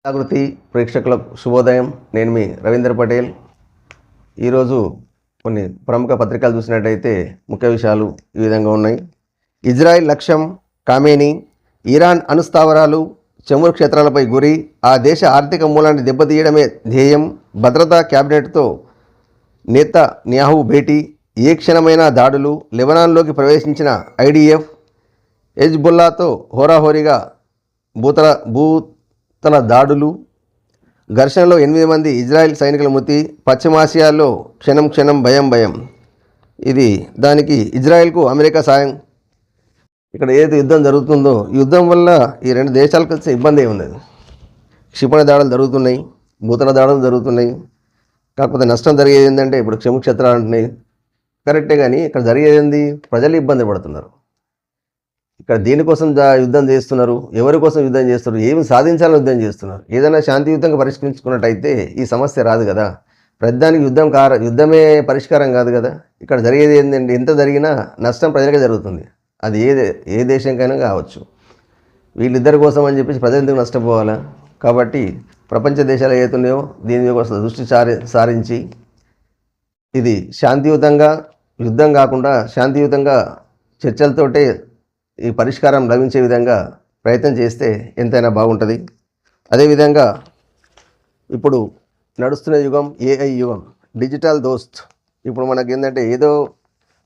జాగృతి ప్రేక్షకులకు శుభోదయం. నేను మీ రవీంద్ర పటేల్. ఈరోజు కొన్ని ప్రముఖ పత్రికలు చూసినట్టయితే ముఖ్య విషయాలు ఈ విధంగా ఉన్నాయి. ఇజ్రాయిల్ లక్ష్యం ఖమేనీ, ఇరాన్ అణుస్థావరాలు, చమురు క్షేత్రాలపై గురి, ఆ దేశ ఆర్థిక మూలాన్ని దెబ్బతీయడమే ధ్యేయం, భద్రతా క్యాబినెట్తో నెతన్యాహు భేటీ, ఏ క్షణమైన దాడులు, లెబనాన్లోకి ప్రవేశించిన ఐడిఎఫ్, హెజ్బుల్లాతో హోరాహోరీగా భూతల దాడులు, ఘర్షణలో 8 మంది ఇజ్రాయెల్ సైనికుల మృతి, పశ్చిమాసియాలో క్షణం భయం. ఇది దానికి ఇజ్రాయెల్కు అమెరికా సాయం. ఇక్కడ ఏదైతే యుద్ధం జరుగుతుందో యుద్ధం వల్ల ఈ రెండు దేశాలకు వచ్చే ఇబ్బంది ఉన్నది. క్షిపణి దాడులు జరుగుతున్నాయి, భూతల దాడులు జరుగుతున్నాయి. కాకపోతే నష్టం జరిగేది ఏంటంటే ఇప్పుడు క్షేత్రాలు అంటున్నాయి కరెక్టే, కానీ ఇక్కడ జరిగేది ఏంది? ప్రజలు ఇబ్బంది పడుతున్నారు. ఇక్కడ దేనికోసం యుద్ధం చేస్తున్నారు? ఎవరి కోసం యుద్ధం చేస్తున్నారు? ఏమి సాధించాలని యుద్ధం చేస్తున్నారు? ఏదైనా శాంతియుతంగా పరిష్కరించుకున్నట్టయితే ఈ సమస్య రాదు కదా. ప్రతిదానికి యుద్ధమే పరిష్కారం కాదు కదా. ఇక్కడ జరిగేది ఏంటంటే ఎంత జరిగినా నష్టం ప్రజలకే జరుగుతుంది. అది ఏ దేశంకైనా కావచ్చు. వీళ్ళిద్దరి కోసం అని చెప్పేసి ప్రజలు ఎందుకు నష్టపోవాలా? కాబట్టి ప్రపంచ దేశాలు ఏతున్నాయో దీని కోసం దృష్టి సారించి ఇది శాంతియుతంగా, యుద్ధం కాకుండా శాంతియుతంగా చర్చలతోటే ఈ పరిష్కారం లభించే విధంగా ప్రయత్నం చేస్తే ఎంతైనా బాగుంటుంది. అదేవిధంగా ఇప్పుడు నడుస్తున్న యుగం ఏఐ యుగం, డిజిటల్ దోస్త్. ఇప్పుడు మనకి ఏంటంటే ఏదో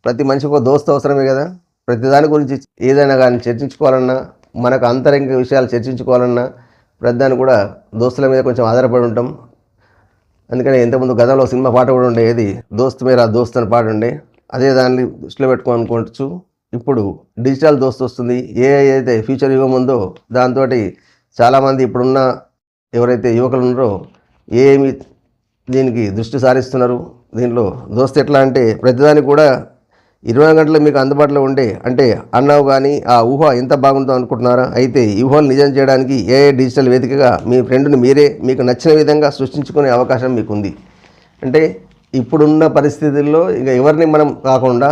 ప్రతి మనిషికి ఒక దోస్త్ అవసరమే కదా. ప్రతి దాని గురించి ఏదైనా కానీ చర్చించుకోవాలన్నా, మనకు అంతరంగ విషయాలు చర్చించుకోవాలన్నా ప్రతిదాన్ని కూడా దోస్తుల మీద కొంచెం ఆధారపడి ఉంటాం. అందుకని ఇంతకుముందు గతంలో సినిమా పాట కూడా ఉండే, ఏది దోస్త్ మేరా దోస్త్ అని పాట ఉండే. అదే దాన్ని దృష్టిలో పెట్టుకోనుకోవచ్చు. ఇప్పుడు డిజిటల్ దోస్త్ వస్తుంది. ఏఐ అయితే ఫ్యూచర్ యుగం ఉందో దాంతో చాలామంది ఇప్పుడున్న ఎవరైతే యువకులు ఉన్నారో ఏమి దీనికి దృష్టి సారిస్తున్నారు. దీంట్లో దోస్త్ ఎట్లా అంటే ప్రతిదానికి కూడా 24 గంటలు మీకు అందుబాటులో ఉండే, అంటే అన్నావు కానీ ఆ ఊహ ఎంత బాగుందో అనుకుంటున్నారా? అయితే ఈ ఊహలు నిజం చేయడానికి ఏఐ డిజిటల్ వేదికగా మీ ఫ్రెండ్ని మీరే మీకు నచ్చిన విధంగా సృష్టించుకునే అవకాశం మీకుంది. అంటే ఇప్పుడున్న పరిస్థితుల్లో ఇక ఎవరిని మనం కాకుండా,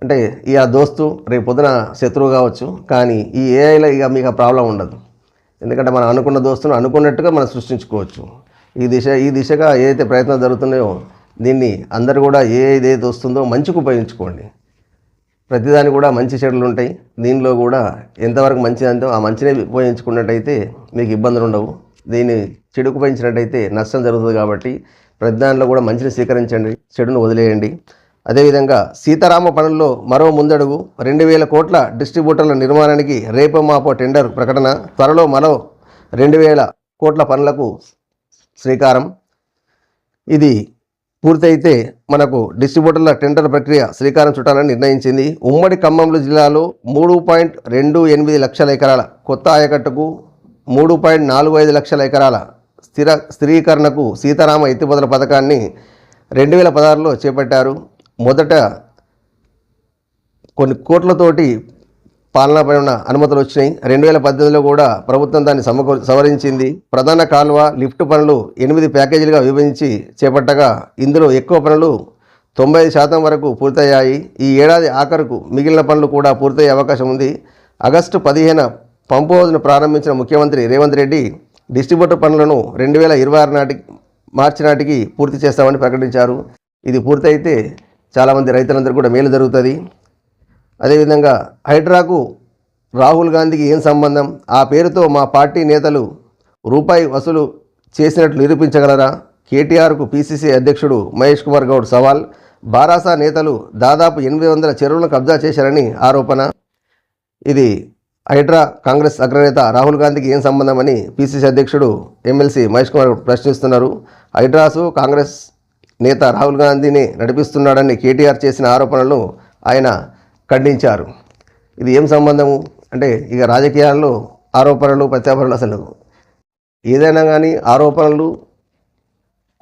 అంటే ఇక దోస్తు రేపు పొద్దున శత్రువు కావచ్చు, కానీ ఈ ఏఐలో ఇక మీకు ఆ ప్రాబ్లం ఉండదు. ఎందుకంటే మనం అనుకున్న దోస్తును అనుకున్నట్టుగా మనం సృష్టించుకోవచ్చు. ఈ దిశగా ఏదైతే ప్రయత్నాలు జరుగుతున్నాయో దీన్ని అందరూ కూడా ఏదైతే వస్తుందో మంచికి ఉపయోగించుకోండి. ప్రతిదాని కూడా మంచి చెడులు ఉంటాయి. దీనిలో కూడా ఎంతవరకు మంచిది అంతో ఆ మంచినే ఉపయోగించుకున్నట్టయితే మీకు ఇబ్బందులు ఉండవు. దీన్ని చెడుకు ఉపయోగించినట్టయితే నష్టం జరుగుతుంది. కాబట్టి ప్రతిదానిలో కూడా మంచిని స్వీకరించండి, చెడును వదిలేయండి. అదేవిధంగా సీతారామ పనుల్లో మరో ముందడుగు, 2000 కోట్ల డిస్ట్రిబ్యూటర్ల నిర్మాణానికి రేపో మాపో టెండర్ ప్రకటన, త్వరలో మరో 2000 కోట్ల పనులకు శ్రీకారం. ఇది పూర్తయితే మనకు డిస్ట్రిబ్యూటర్ల టెండర్ ప్రక్రియ శ్రీకారం చుట్టాలని నిర్ణయించింది. ఉమ్మడి ఖమ్మం జిల్లాలో 3.28 లక్షల ఎకరాల కొత్త ఆయకట్టుకు 3.45 లక్షల ఎకరాల స్థిరీకరణకు సీతారామ ఎత్తిపోతల పథకాన్ని 2016లో చేపట్టారు. మొదట కొన్ని కోట్లతోటి పాలనాపై ఉన్న అనుమతులు వచ్చినాయి. 2018లో కూడా ప్రభుత్వం దాన్ని సవరించింది. ప్రధాన కాలువ, లిఫ్ట్ పనులు 8 ప్యాకేజీలుగా విభజించి చేపట్టగా ఇందులో ఎక్కువ పనులు 95% వరకు పూర్తయ్యాయి. ఈ ఏడాది ఆఖరుకు మిగిలిన పనులు కూడా పూర్తయ్యే అవకాశం ఉంది. ఆగస్టు 15 పంపు హౌజ్ను ప్రారంభించిన ముఖ్యమంత్రి రేవంత్ రెడ్డి డిస్ట్రిబ్యూటర్ పనులను 2026 మార్చి నాటికి పూర్తి చేస్తామని ప్రకటించారు. ఇది పూర్తయితే చాలామంది రైతులందరూ కూడా మేలు జరుగుతుంది. అదేవిధంగా హైడ్రాకు రాహుల్ గాంధీకి ఏం సంబంధం? ఆ పేరుతో మా పార్టీ నేతలు రూపాయి వసూలు చేసినట్లు నిరూపించగలరా? కేటీఆర్కు పీసీసీ అధ్యక్షుడు మహేష్ కుమార్ గౌడ్ సవాల్. బారాసా నేతలు దాదాపు 800 చెరువులను కబ్జా చేశారని ఆరోపణ. ఇది హైడ్రా కాంగ్రెస్ అగ్రనేత రాహుల్ గాంధీకి ఏం సంబంధం అని పీసీసీ అధ్యక్షుడు ఎమ్మెల్సీ మహేష్ కుమార్ ప్రశ్నిస్తున్నారు. హైడ్రాసు కాంగ్రెస్ నేత రాహుల్ గాంధీని నడిపిస్తున్నాడని కేటీఆర్ చేసిన ఆరోపణలను ఆయన ఖండించారు. ఇది ఏం సంబంధము అంటే ఇక రాజకీయాల్లో ఆరోపణలు ప్రత్యారోపణలు, అసలు ఏదైనా కానీ ఆరోపణలు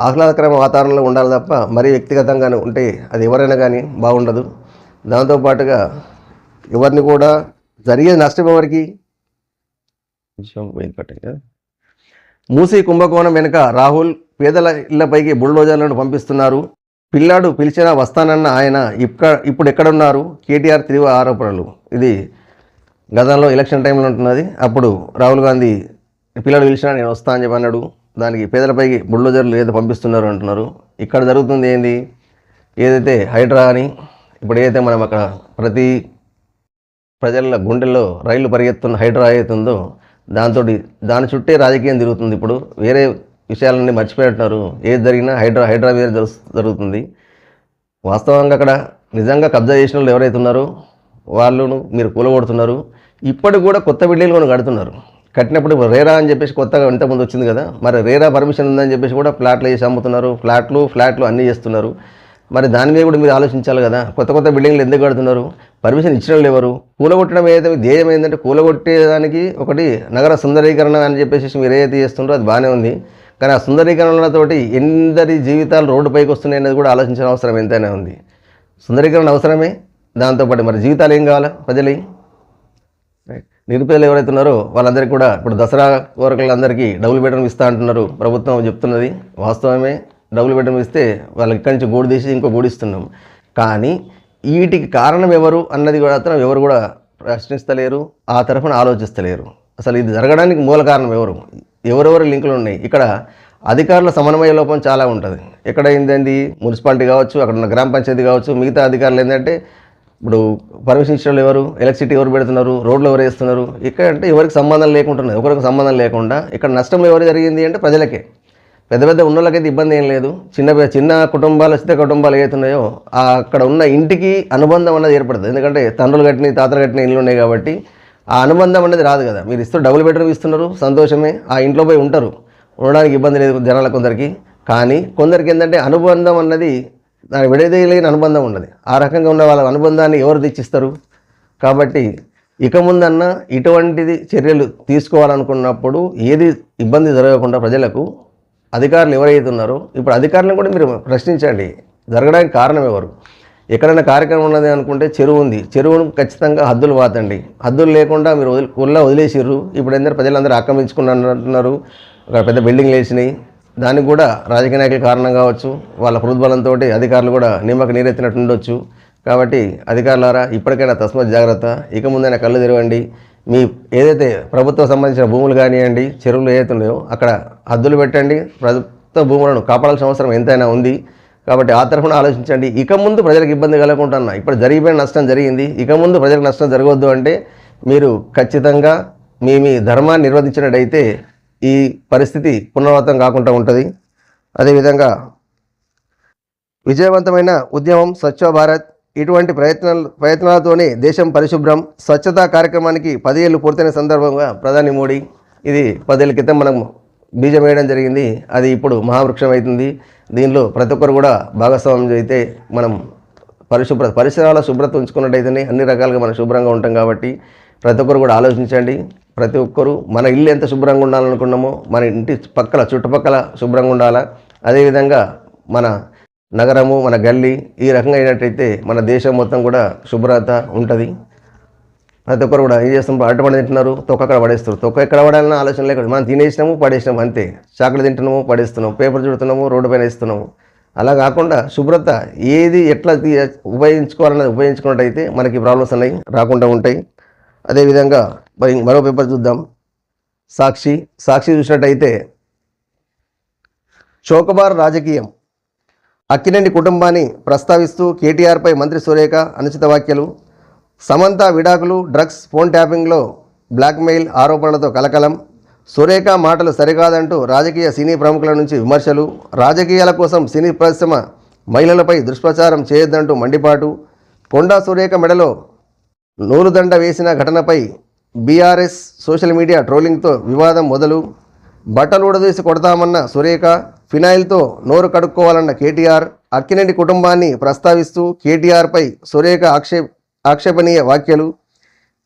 ఆహ్లాదకరమైన వాతావరణంలో ఉండాలి తప్ప మరీ వ్యక్తిగతంగానే ఉంటే అది ఎవరైనా కానీ బాగుండదు. దాంతోపాటుగా ఎవరిని కూడా జరిగే నష్టం ఎవరికి? మూసీ కుంభకోణం వెనుక రాహుల్, పేదల ఇళ్లపైకి బుల్డోజర్లను పంపిస్తున్నారు. పిల్లాడు పిలిచినా వస్తానన్న ఆయన ఇప్పుడు ఎక్కడున్నారు? కేటీఆర్ తీవ్ర ఆరోపణలు. ఇది గతంలో ఎలక్షన్ టైంలో ఉంటున్నది. అప్పుడు రాహుల్ గాంధీ పిల్లలు పిలిచినా నేను వస్తా అని చెప్పి అన్నాడు. దానికి పేదలపైకి బుల్డోజర్లు ఏదో పంపిస్తున్నారు అంటున్నారు. ఇక్కడ జరుగుతుంది ఏంది, ఏదైతే హైడ్రా అని ఇప్పుడు ఏదైతే మనం అక్కడ ప్రతి ప్రజల గుండెల్లో రైళ్లు పరిగెత్తున్న హైడ్రా అవుతుందో దాని చుట్టే రాజకీయం తిరుగుతుంది. ఇప్పుడు వేరే విషయాలన్నీ మర్చిపోయినట్టున్నారు. ఏది జరిగినా హైడ్రా మీద జరుగుతుంది. వాస్తవంగా అక్కడ నిజంగా కబ్జా చేసిన వాళ్ళు ఎవరైతే ఉన్నారో వాళ్ళను మీరు కూలగొడుతున్నారు. ఇప్పటికి కూడా కొత్త బిల్డింగ్లు కొన్ని కడుతున్నారు. కట్టినప్పుడు రేరా అని చెప్పేసి కొత్తగా ఇంతకుముందు వచ్చింది కదా, మరి రేరా పర్మిషన్ ఉందని చెప్పేసి కూడా ఫ్లాట్లు చేసి అమ్ముతున్నారు. ఫ్లాట్లు అన్నీ చేస్తున్నారు. మరి దాని మీద కూడా మీరు ఆలోచించాలి కదా. కొత్త బిల్డింగ్లు ఎందుకు కడుతున్నారు, పర్మిషన్ ఇచ్చిన వాళ్ళు ఎవరు, కూలగొట్టడం ఏదైతే ధ్యేయం ఏంటంటే కూలగొట్టేదానికి ఒకటి నగర సుందరీకరణ అని చెప్పేసి మీరు ఏదైతే చేస్తుంటారో అది బాగానే ఉంది. కానీ ఆ సుందరీకరణలతోటి ఎందరి జీవితాలు రోడ్డుపైకి వస్తున్నాయి అనేది కూడా ఆలోచించిన అవసరం ఎంతైనా ఉంది. సుందరీకరణ అవసరమే, దాంతోపాటు మరి జీవితాలు ఏం కావాలా ప్రజలు, నిరుపేదలు ఎవరైతే ఉన్నారో వాళ్ళందరికీ కూడా ఇప్పుడు దసరా వర్కర్లందరికీ డబుల్ బెడ్రూమ్ ఇస్తా అంటున్నారు. ప్రభుత్వం చెప్తున్నది వాస్తవమే. డబుల్ బెడ్రూమ్ ఇస్తే వాళ్ళకి ఇక్కడి నుంచి గూడు తీసి ఇంకో గూడు ఇస్తున్నాం. కానీ వీటికి కారణం ఎవరు అన్నది కూడా ఎవరు కూడా ప్రశ్నిస్తలేరు, ఆ తరఫున ఆలోచిస్తలేరు. అసలు ఇది జరగడానికి మూల కారణం ఎవరెవరు లింకులు ఉన్నాయి. ఇక్కడ అధికారుల సమన్వయ లోపం చాలా ఉంటుంది. ఎక్కడ ఏంటండి, మున్సిపాలిటీ కావచ్చు, అక్కడ ఉన్న గ్రామ పంచాయతీ కావచ్చు, మిగతా అధికారులు ఏంటంటే ఇప్పుడు పర్మిషన్ ఇచ్చిన వాళ్ళు ఎవరు, ఎలక్ట్రిసిటీ ఎవరు పెడుతున్నారు, రోడ్లు ఎవరు వేస్తున్నారు, ఇక్కడ అంటే ఎవరికి సంబంధం లేకుంటున్నది. ఒకరికి సంబంధం లేకుండా ఇక్కడ నష్టం ఎవరు జరిగింది అంటే ప్రజలకే. పెద్ద ఉన్నోళ్ళకైతే ఇబ్బంది ఏం లేదు. చిన్న కుటుంబాలు చిన్న కుటుంబాలు ఏవైతున్నాయో అక్కడ ఉన్న ఇంటికి అనుబంధం అన్నది ఏర్పడుతుంది. ఎందుకంటే తండ్రులు కట్టిన తాతలు కట్టిన ఇల్లు ఉన్నాయి కాబట్టి ఆ అనుబంధం అనేది రాదు కదా. మీరు డబుల్ బెడ్రూమ్ ఇస్తున్నారు, సంతోషమే, ఆ ఇంట్లో పోయి ఉండడానికి ఇబ్బంది లేదు జనాల కొందరికి. కానీ కొందరికి ఏంటంటే అనుబంధం అన్నది దాని విడదీయలేని అనుబంధం ఉన్నది. ఆ రకంగా ఉన్న వాళ్ళ అనుబంధాన్ని ఎవరు తెచ్చిస్తారు. కాబట్టి ఇక ముందన్నా ఇటువంటిది చర్యలు తీసుకోవాలనుకున్నప్పుడు ఏది ఇబ్బంది జరగకుండా ప్రజలకు అధికారులు ఎవరైతే ఉన్నారో ఇప్పుడు అధికారులను కూడా మీరు ప్రశ్నించండి. జరగడానికి కారణం ఎవరు, ఎక్కడైనా కార్యక్రమం ఉన్నది అనుకుంటే చెరువు ఉంది, చెరువును ఖచ్చితంగా హద్దులు వాతండి. హద్దులు లేకుండా మీరు వదిలేసిర్రు. ఇప్పుడు ఏంటంటే ప్రజలందరూ ఆక్రమించుకున్నారు. అక్కడ పెద్ద బిల్డింగ్లు వేసినాయి. దానికి కూడా రాజకీయ నాయకులు కారణం కావచ్చు. వాళ్ళ హృద్బలంతో అధికారులు కూడా నిమ్మకు నీరెత్తినట్టు ఉండొచ్చు. కాబట్టి అధికారులారా ఇప్పటికైనా తస్మత్ జాగ్రత్త. ఇక ముందైనా కళ్ళు తెరవండి. మీ ఏదైతే ప్రభుత్వం సంబంధించిన భూములు కానివ్వండి, చెరువులు ఏదైతే ఉన్నాయో అక్కడ హద్దులు పెట్టండి. ప్రభుత్వ భూములను కాపాడాల్సిన అవసరం ఎంతైనా ఉంది. కాబట్టి ఆ తరఫున ఆలోచించండి. ఇక ముందు ప్రజలకు ఇబ్బంది కలగకుండా, ఇప్పుడు జరిగిపోయిన నష్టం జరిగింది, ఇక ముందు ప్రజలకు నష్టం జరగవద్దు అంటే మీరు ఖచ్చితంగా మీ ధర్మాన్ని నిర్వర్తించినట్టయితే ఈ పరిస్థితి పునరావృతం కాకుండా ఉంటుంది. అదేవిధంగా విజయవంతమైన ఉద్యమం స్వచ్ఛ భారత్, ఇటువంటి ప్రయత్నాలతోనే దేశం పరిశుభ్రం. స్వచ్ఛతా కార్యక్రమానికి 10 ఏళ్ళు పూర్తయిన సందర్భంగా ప్రధాని మోడీ ఇది 10 ఏళ్ళ క్రితం మనం బీజం వేయడం జరిగింది. అది ఇప్పుడు మహావృక్షం అవుతుంది. దీనిలో ప్రతి ఒక్కరు కూడా భాగస్వామ్యం అయితే మనం పరిసరాల శుభ్రత ఉంచుకున్నట్టయితేనే అన్ని రకాలుగా మనం శుభ్రంగా ఉంటాం. కాబట్టి ప్రతి ఒక్కరు కూడా ఆలోచించండి. ప్రతి ఒక్కరు మన ఇల్లు ఎంత శుభ్రంగా ఉండాలనుకున్నామో మన ఇంటి చుట్టుపక్కల శుభ్రంగా ఉండాలా. అదేవిధంగా మన నగరము, మన గల్లీ ఈ రకంగా అయినట్టయితే మన దేశం మొత్తం కూడా శుభ్రత ఉంటుంది. ప్రతి ఒక్కరు కూడా ఏం చేస్తాం, అడ్డపడి తింటున్నారు, తొక్క అక్కడ పడేస్తారు. తొక్క ఎక్కడ పడాలన్న ఆలోచన లేకుండా మనం తినేసినాము పడేసినాము అంతే. చాకలి తింటున్నాము పడేస్తున్నాము, పేపర్ చుడుతున్నాము, రోడ్డు పైన ఇస్తున్నాము. అలా కాకుండా శుభ్రత ఏది ఎట్లా ఉపయోగించుకోవాలన్నది ఉపయోగించుకున్నట్టయితే మనకి ప్రాబ్లమ్స్ అనేవి రాకుండా ఉంటాయి. అదేవిధంగా మరో పేపర్ చూద్దాం. సాక్షి చూసినట్టయితే చౌకబార్ రాజకీయం, అక్కినేని కుటుంబాన్ని ప్రస్తావిస్తూ కేటీఆర్పై మంత్రి సురేఖ అనుచిత వ్యాఖ్యలు. సమంత విడాకులు, డ్రగ్స్, ఫోన్ ట్యాపింగ్లో బ్లాక్మెయిల్ ఆరోపణలతో కలకలం. సురేఖ మాటలు సరికాదంటూ రాజకీయ సినీ ప్రముఖుల నుంచి విమర్శలు. రాజకీయాల కోసం సినీ పరిశ్రమ మహిళలపై దుష్ప్రచారం చేయొద్దంటూ మండిపాటు. కొండా సురేఖ మెడలో నూలుదండ వేసిన ఘటనపై బీఆర్ఎస్ సోషల్ మీడియా ట్రోలింగ్తో వివాదం మొదలు. బట్టలు ఊడదీసి కొడతామన్న సురేఖ, ఫినాయిల్తో నోరు కడుక్కోవాలన్న కేటీఆర్. అక్కినేని కుటుంబాన్ని ప్రస్తావిస్తూ కేటీఆర్పై సురేఖ ఆక్షేపణీయ వ్యాఖ్యలు.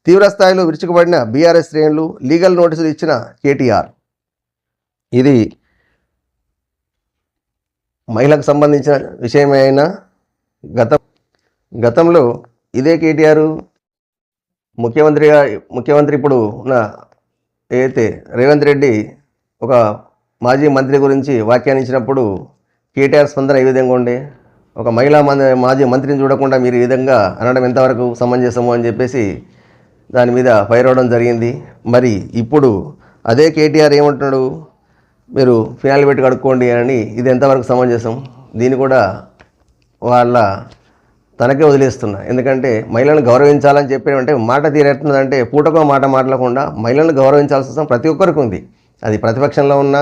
తీవ్రస్థాయిలో విరుచుకుపడిన బీఆర్ఎస్ శ్రేణులు, లీగల్ నోటీసులు ఇచ్చిన కేటీఆర్. ఇది మహిళకు సంబంధించిన విషయమే అయినా గతంలో ఇదే కేటీఆర్ ముఖ్యమంత్రి ఇప్పుడు ఉన్న ఏదైతే రేవంత్ రెడ్డి ఒక మాజీ మంత్రి గురించి వ్యాఖ్యానించినప్పుడు కేటీఆర్ స్పందన ఏ విధంగా ఉండే, ఒక మాజీ మంత్రిని చూడకుండా మీరు ఈ విధంగా అనడం ఎంతవరకు సమంజసము అని చెప్పేసి దాని మీద ఫైర్ అవడం జరిగింది. మరి ఇప్పుడు అదే కేటీఆర్ ఏమంటున్నాడు, మీరు ఫినాయిల్ పెట్టి కడుక్కోండి అని. ఇది ఎంతవరకు సమంజసం? దీన్ని కూడా వాళ్ళ తనకే వదిలేస్తున్నా. ఎందుకంటే మహిళలను గౌరవించాలని చెప్పేమంటే మాట తీరేస్తుందంటే పూటకో మాట మాట్లాడకుండా మహిళలను గౌరవించాల్సిన ప్రతి ఒక్కరికి ఉంది. అది ప్రతిపక్షంలో ఉన్న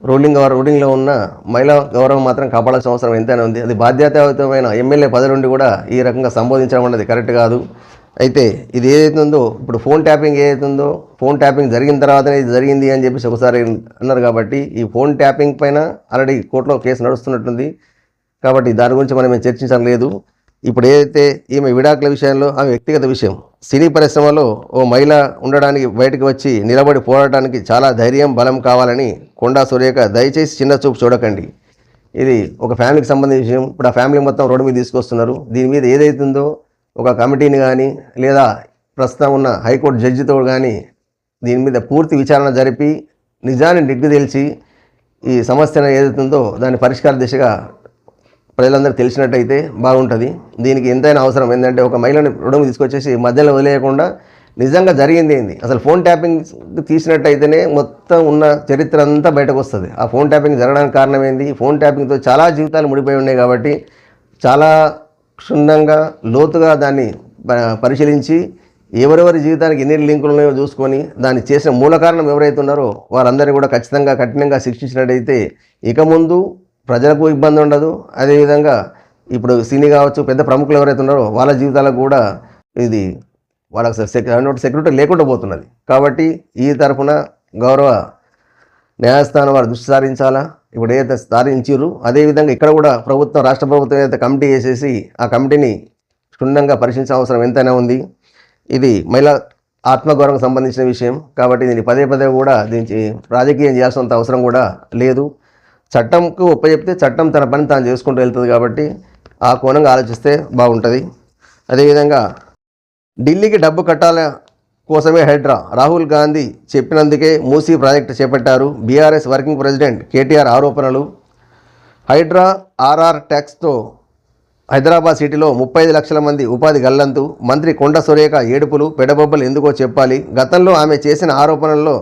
రూలింగ్లో ఉన్న మహిళా గౌరవం మాత్రం కాపాడాల్సిన అవసరం ఎంతైనా ఉంది. అది బాధ్యతాయుతమైన ఎమ్మెల్యే పదవి నుండి కూడా ఈ రకంగా సంబోధించడం అనేది కరెక్ట్ కాదు. అయితే ఇది ఏదైతే ఉందో, ఇప్పుడు ఫోన్ ట్యాపింగ్ ఏదైతే ఉందో, ఫోన్ ట్యాపింగ్ జరిగిన తర్వాతనే ఇది జరిగింది అని చెప్పేసి ఒకసారి అన్నారు. కాబట్టి ఈ ఫోన్ ట్యాపింగ్ పైన ఆల్రెడీ కోర్టులో కేసు నడుస్తున్నట్టుంది. కాబట్టి దాని గురించి మనం చర్చించలేదు. ఇప్పుడు ఏదైతే ఈమె విడాకుల విషయంలో ఆమె వ్యక్తిగత విషయం, సినీ పరిశ్రమలో ఓ మహిళ ఉండడానికి బయటకు వచ్చి నిలబడి పోరాటానికి చాలా ధైర్యం, బలం కావాలని కొండా సురేఖ దయచేసి చిన్న చూపు చూడకండి. ఇది ఒక ఫ్యామిలీకి సంబంధించిన విషయం. ఇప్పుడు ఆ ఫ్యామిలీ మొత్తం రోడ్డు మీద తీసుకొస్తున్నారు. దీని మీద ఏదైతుందో ఒక కమిటీని కానీ లేదా ప్రస్తుతం ఉన్న హైకోర్టు జడ్జితో కానీ దీని మీద పూర్తి విచారణ జరిపి నిజాన్ని నిగ్గు తేల్చి ఈ సమస్యను ఏదైతుందో దాని పరిష్కార దిశగా ప్రజలందరూ తెలిసినట్టయితే బాగుంటుంది. దీనికి ఎంతైనా అవసరం ఏంటంటే ఒక మహిళని రుణం తీసుకొచ్చేసి మధ్యలో వదిలేయకుండా నిజంగా జరిగింది ఏంది, అసలు ఫోన్ ట్యాపింగ్ తీసినట్టయితేనే మొత్తం ఉన్న చరిత్ర అంతా బయటకు వస్తుంది. ఆ ఫోన్ ట్యాపింగ్ జరగడానికి కారణం ఏంది, ఫోన్ ట్యాపింగ్తో చాలా జీవితాలు ముడిపోయి ఉన్నాయి. కాబట్టి చాలా క్షుణ్ణంగా లోతుగా దాన్ని పరిశీలించి ఎవరెవరి జీవితానికి ఎన్ని లింకులు ఉన్నాయో చూసుకొని దాన్ని చేసిన మూల కారణం ఎవరైతే ఉన్నారో వారందరినీ కూడా ఖచ్చితంగా కఠినంగా శిక్షించినట్టయితే ఇక ముందు ప్రజలకు ఇబ్బంది ఉండదు. అదేవిధంగా ఇప్పుడు సినీ కావచ్చు, పెద్ద ప్రముఖులు ఎవరైతే ఉన్నారో వాళ్ళ జీవితాలకు కూడా ఇది వాళ్ళకి సెక్యూరిటీ లేకుండా పోతున్నది. కాబట్టి ఈ తరఫున గౌరవ న్యాయస్థానం వారు దృష్టి సారించాలా. ఇప్పుడు ఏదైతే సారించారు అదేవిధంగా ఇక్కడ కూడా ప్రభుత్వం, రాష్ట్ర ప్రభుత్వం ఏదైతే కమిటీ వేసేసి ఆ కమిటీని క్షుణ్ణంగా పరిశీలించిన అవసరం ఎంతైనా ఉంది. ఇది మహిళా ఆత్మగౌరవం సంబంధించిన విషయం. కాబట్టి దీన్ని పదే పదే కూడా దీనికి రాజకీయం చేయాల్సినంత అవసరం కూడా లేదు. చట్టంకు ఒప్పచెప్తే చట్టం తన పని తాను చేసుకుంటూ వెళ్తుంది. కాబట్టి ఆ కోణంగా ఆలోచిస్తే బాగుంటుంది. అదేవిధంగా ఢిల్లీకి డబ్బు కట్టాల కోసమే హైడ్రా, రాహుల్ గాంధీ చెప్పినందుకే మూసీ ప్రాజెక్టు చేపట్టారు. బీఆర్ఎస్ వర్కింగ్ ప్రెసిడెంట్ కేటీఆర్ ఆరోపణలు. హైడ్రా ఆర్ఆర్ ట్యాక్స్తో హైదరాబాద్ సిటీలో 35 లక్షల మంది ఉపాధి గల్లంతు. మంత్రి కొండ సురేఖ ఏడుపులు పెడబొబ్బలు ఎందుకో చెప్పాలి. గతంలో ఆమె చేసిన ఆరోపణల్లో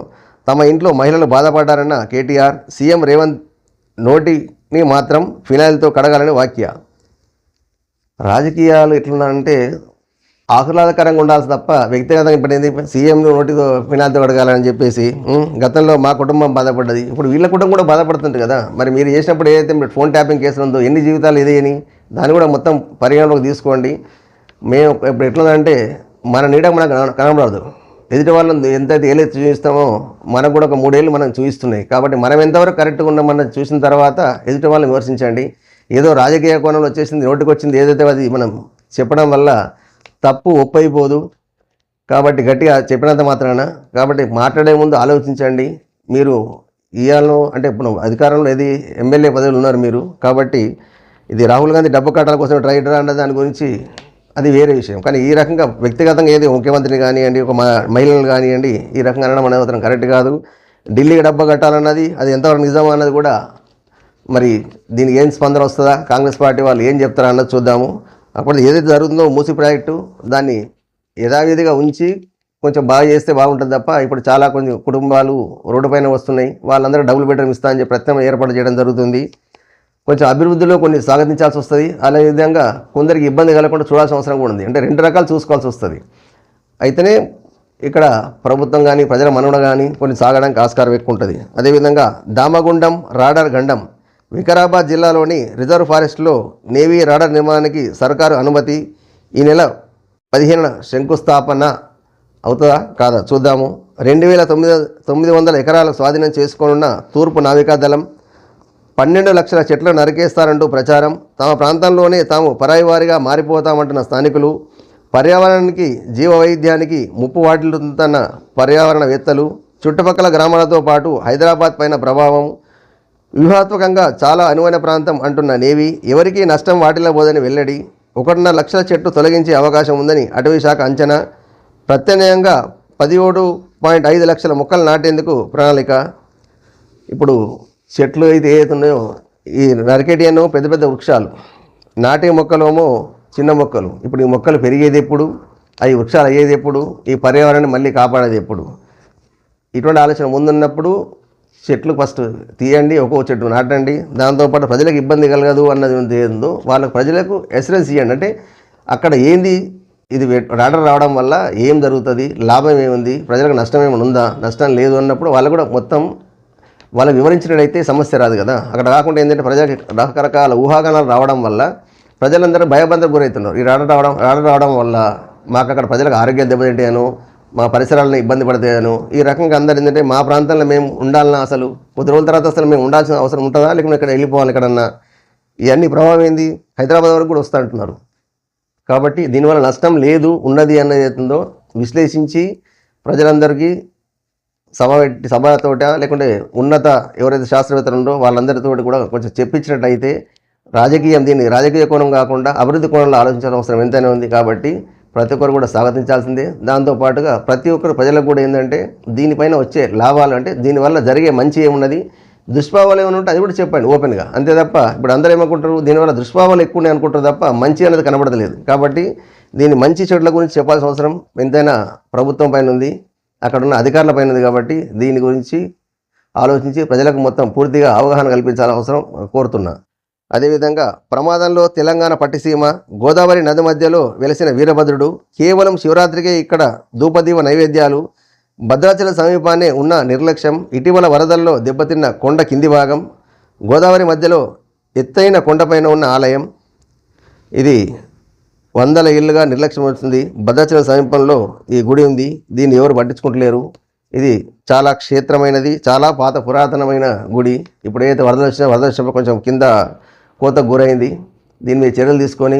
తమ ఇంట్లో మహిళలు బాధపడ్డారన్న కేటీఆర్, సీఎం రేవంత్ నోటిని మాత్రం ఫినాయిల్తో కడగాలని వ్యాఖ్య. రాజకీయాలు ఎట్లున్నాయంటే ఆహ్లాదకరంగా ఉండాల్సి తప్ప వ్యక్తిగతంగా ఇప్పుడు ఏంది, సీఎం నోటితో ఫినాయిల్తో కడగాలని చెప్పేసి గతంలో మా కుటుంబం బాధపడ్డది, ఇప్పుడు వీళ్ళ కుటుంబం కూడా బాధపడుతుంది కదా. మరి మీరు చేసినప్పుడు ఏదైతే మీరు ఫోన్ ట్యాపింగ్ కేసులు ఉందో ఎన్ని జీవితాలు ఇదేని దాన్ని కూడా మొత్తం పరిగణలోకి తీసుకోండి. మేము ఇప్పుడు ఎట్లుందంటే మన నీడ మనకు కనబడదు. ఎదుటి వాళ్ళని ఎంతైతే ఏళ్ళైతే చూపిస్తామో మనకు కూడా ఒక 3 ఏళ్ళు మనం చూపిస్తున్నాయి. కాబట్టి మనం ఎంతవరకు కరెక్ట్గా ఉన్నామన్నది చూసిన తర్వాత ఎదుటి వాళ్ళని విమర్శించండి. ఏదో రాజకీయ కోణంలో వచ్చేసింది, నోటికి వచ్చింది ఏదైతే అది మనం చెప్పడం వల్ల తప్పు ఒప్పైపోదు. కాబట్టి గట్టిగా చెప్పినంత మాత్రాన కాబట్టి మాట్లాడే ముందు ఆలోచించండి. మీరు ఇవాళ అంటే ఇప్పుడు అధికారంలో ఏది ఎమ్మెల్యే పదవులు ఉన్నారు మీరు. కాబట్టి ఇది రాహుల్ గాంధీ డబ్బు కట్టాల కోసం ట్రై అన్న దాని గురించి అది వేరే విషయం. కానీ ఈ రకంగా వ్యక్తిగతంగా ఏది ముఖ్యమంత్రిని కానివ్వండి, ఒక మహిళలు కానివ్వండి ఈ రకంగా అనడం అనేది మాత్రం కరెక్ట్ కాదు. ఢిల్లీకి డబ్బు కట్టాలన్నది అది ఎంతవరకు నిజం అన్నది కూడా మరి దీనికి ఏం స్పందన వస్తుందా, కాంగ్రెస్ పార్టీ వాళ్ళు ఏం చెప్తారా అన్నది చూద్దాము. అప్పుడు ఏదైతే జరుగుతుందో మూసీ ప్రాజెక్టు దాన్ని యథావిధిగా ఉంచి కొంచెం బాగా చేస్తే బాగుంటుంది తప్ప ఇప్పుడు చాలా కొంచెం కుటుంబాలు రోడ్డు పైన వస్తున్నాయి. వాళ్ళందరూ డబుల్ బెడ్రూమ్ ఇస్తా అని చెప్పి ప్రత్యేకంగా ఏర్పాటు చేయడం జరుగుతుంది. కొంచెం అభివృద్ధిలో కొన్ని స్వాగతించాల్సి వస్తుంది. అదే విధంగా కొందరికి ఇబ్బంది కలగకుండా చూడాల్సిన అవసరం కూడా ఉంది. అంటే 2 రకాలు చూసుకోవాల్సి వస్తుంది. అయితేనే ఇక్కడ ప్రభుత్వం కానీ ప్రజల మనుగడ కానీ కొన్ని సాగడానికి ఆస్కారం ఎక్కువ ఉంటుంది. అదేవిధంగా దామగుండం రాడార్ గండం. వికారాబాద్ జిల్లాలోని రిజర్వ్ ఫారెస్ట్లో నేవీ రాడార్ నిర్మాణానికి సర్కారు అనుమతి. ఈ నెల 15న శంకుస్థాపన అవుతుందా కాదా చూద్దాము. 2900 ఎకరాలకు స్వాధీనం చేసుకోనున్న తూర్పు నావికాదళం. 12 లక్షల చెట్లను నరికేస్తారంటూ ప్రచారం. తమ ప్రాంతంలోనే తాము పరాయి వారిగా మారిపోతామంటున్న స్థానికులు. పర్యావరణానికి జీవవైవిధ్యానికి ముప్పు వాటిల్లుతున్న పర్యావరణవేత్తలు. చుట్టుపక్కల గ్రామాలతో పాటు హైదరాబాద్ పైన ప్రభావం. వ్యూహాత్మకంగా చాలా అనువైన ప్రాంతం అంటున్న నేవీ. ఎవరికీ నష్టం వాటిల్లబోదని వెల్లడి. 1.5 లక్షల చెట్టు తొలగించే అవకాశం ఉందని అటవీ శాఖ అంచనా. ప్రత్యామ్నాయంగా 17.5 లక్షల మొక్కలు నాటేందుకు ప్రణాళిక. ఇప్పుడు చెట్లు అయితే ఏదైతే ఉన్నాయో ఈ నరికేటియన్నో పెద్ద పెద్ద వృక్షాలు, నాటే మొక్కలేమో చిన్న మొక్కలు. ఇప్పుడు ఈ మొక్కలు పెరిగేది ఎప్పుడు, అవి వృక్షాలు అయ్యేది ఎప్పుడు, ఈ పర్యావరణాన్ని మళ్ళీ కాపాడేది ఎప్పుడు? ఇటువంటి ఆలోచన ముందున్నప్పుడు చెట్లు ఫస్ట్ తీయండి, ఒక్కో చెట్టు నాటండి, దాంతోపాటు ప్రజలకు ఇబ్బంది కలగదు అన్నది ఏందో ప్రజలకు ఎసరెన్స్ ఇవ్వండి. అంటే అక్కడ ఏంది, ఇది ఆర్డర్ రావడం వల్ల ఏం జరుగుతుంది, లాభం ఏముంది, ప్రజలకు నష్టం ఏమైనా ఉందా, నష్టం లేదు అన్నప్పుడు వాళ్ళు కూడా మొత్తం వాళ్ళకి వివరించినట్టయితే సమస్య రాదు కదా. అక్కడ కాకుండా ఏంటంటే ప్రజలకు రకరకాల ఊహాగానాలు రావడం వల్ల ప్రజలందరూ భయబంధకు గురవుతున్నారు. ఈ ఆర్డర్ రావడం వల్ల మాకు అక్కడ ప్రజలకు ఆరోగ్యం దెబ్బతింటాను, మా పరిసరాలను ఇబ్బంది పడతాయను, ఈ రకంగా అందరు ఏంటంటే మా ప్రాంతంలో మేము ఉండాలన్నా, అసలు కొద్ది రోజుల తర్వాత అసలు మేము ఉండాల్సిన అవసరం ఉంటుందా, లేకపోతే ఇక్కడ వెళ్ళిపోవాలి ఎక్కడన్నా, ఇవన్నీ ప్రభావం ఏంది హైదరాబాద్ వరకు కూడా వస్తూ అంటున్నారు. కాబట్టి దీనివల్ల నష్టం లేదు, ఉన్నది అన్నది అవుతుందో విశ్లేషించి ప్రజలందరికీ సభతోట లేకుంటే ఉన్నత ఎవరైతే శాస్త్రవేత్తలు ఉండో వాళ్ళందరితో కూడా కొంచెం చెప్పించినట్టయితే దీన్ని రాజకీయ కోణం కాకుండా అభివృద్ధి కోణంలో ఆలోచించాల్సిన అవసరం ఎంతైనా ఉంది. కాబట్టి ప్రతి ఒక్కరు కూడా స్వాగతించాల్సిందే. దాంతోపాటుగా ప్రతి ఒక్కరు ప్రజలకు కూడా ఏంటంటే దీనిపైన వచ్చే లాభాలు, అంటే దీనివల్ల జరిగే మంచి ఏమున్నది, దుష్ప్రభావాలు ఏమైనా ఉంటే అది కూడా చెప్పండి ఓపెన్గా. అంతే తప్ప ఇప్పుడు అందరూ ఏమనుకుంటారు, దీనివల్ల దుష్ప్రభావాలు ఎక్కువనే అనుకుంటారు తప్ప మంచి అనేది కనబడతలేదు. కాబట్టి దీని మంచి చెడుల గురించి చెప్పాల్సిన అవసరం ఎంతైనా ప్రభుత్వం పైన ఉంది, అక్కడ ఉన్న అధికారుల పైన ఉంది. కాబట్టి దీని గురించి ఆలోచించి ప్రజలకు మొత్తం పూర్తిగా అవగాహన కల్పించాల్సిన అవసరం కోరుతున్నా. అదేవిధంగా ప్రమాదంలో తెలంగాణ పట్టిసీమ గోదావరి నది మధ్యలో వెలిసిన వీరభద్రుడు, కేవలం శివరాత్రికే ఇక్కడ ధూపదీప నైవేద్యాలు, భద్రాచలం సమీపానే ఉన్న నిర్లక్ష్యం, ఇటీవల వరదల్లో దెబ్బతిన్న కొండ కింది భాగం, గోదావరి మధ్యలో ఎత్తైన కొండపైన ఉన్న ఆలయం, ఇది 100 ఏళ్ళుగా నిర్లక్ష్యం వస్తుంది. భద్రాచలం సమీపంలో ఈ గుడి ఉంది, దీన్ని ఎవరు పట్టించుకుంటలేరు. ఇది చాలా క్షేత్రమైనది, చాలా పాత పురాతనమైన గుడి. ఇప్పుడు ఏదైతే వరద వచ్చినప్పుడు కొంచెం కింద కోతకు గురైంది. దీని మీద చర్యలు తీసుకొని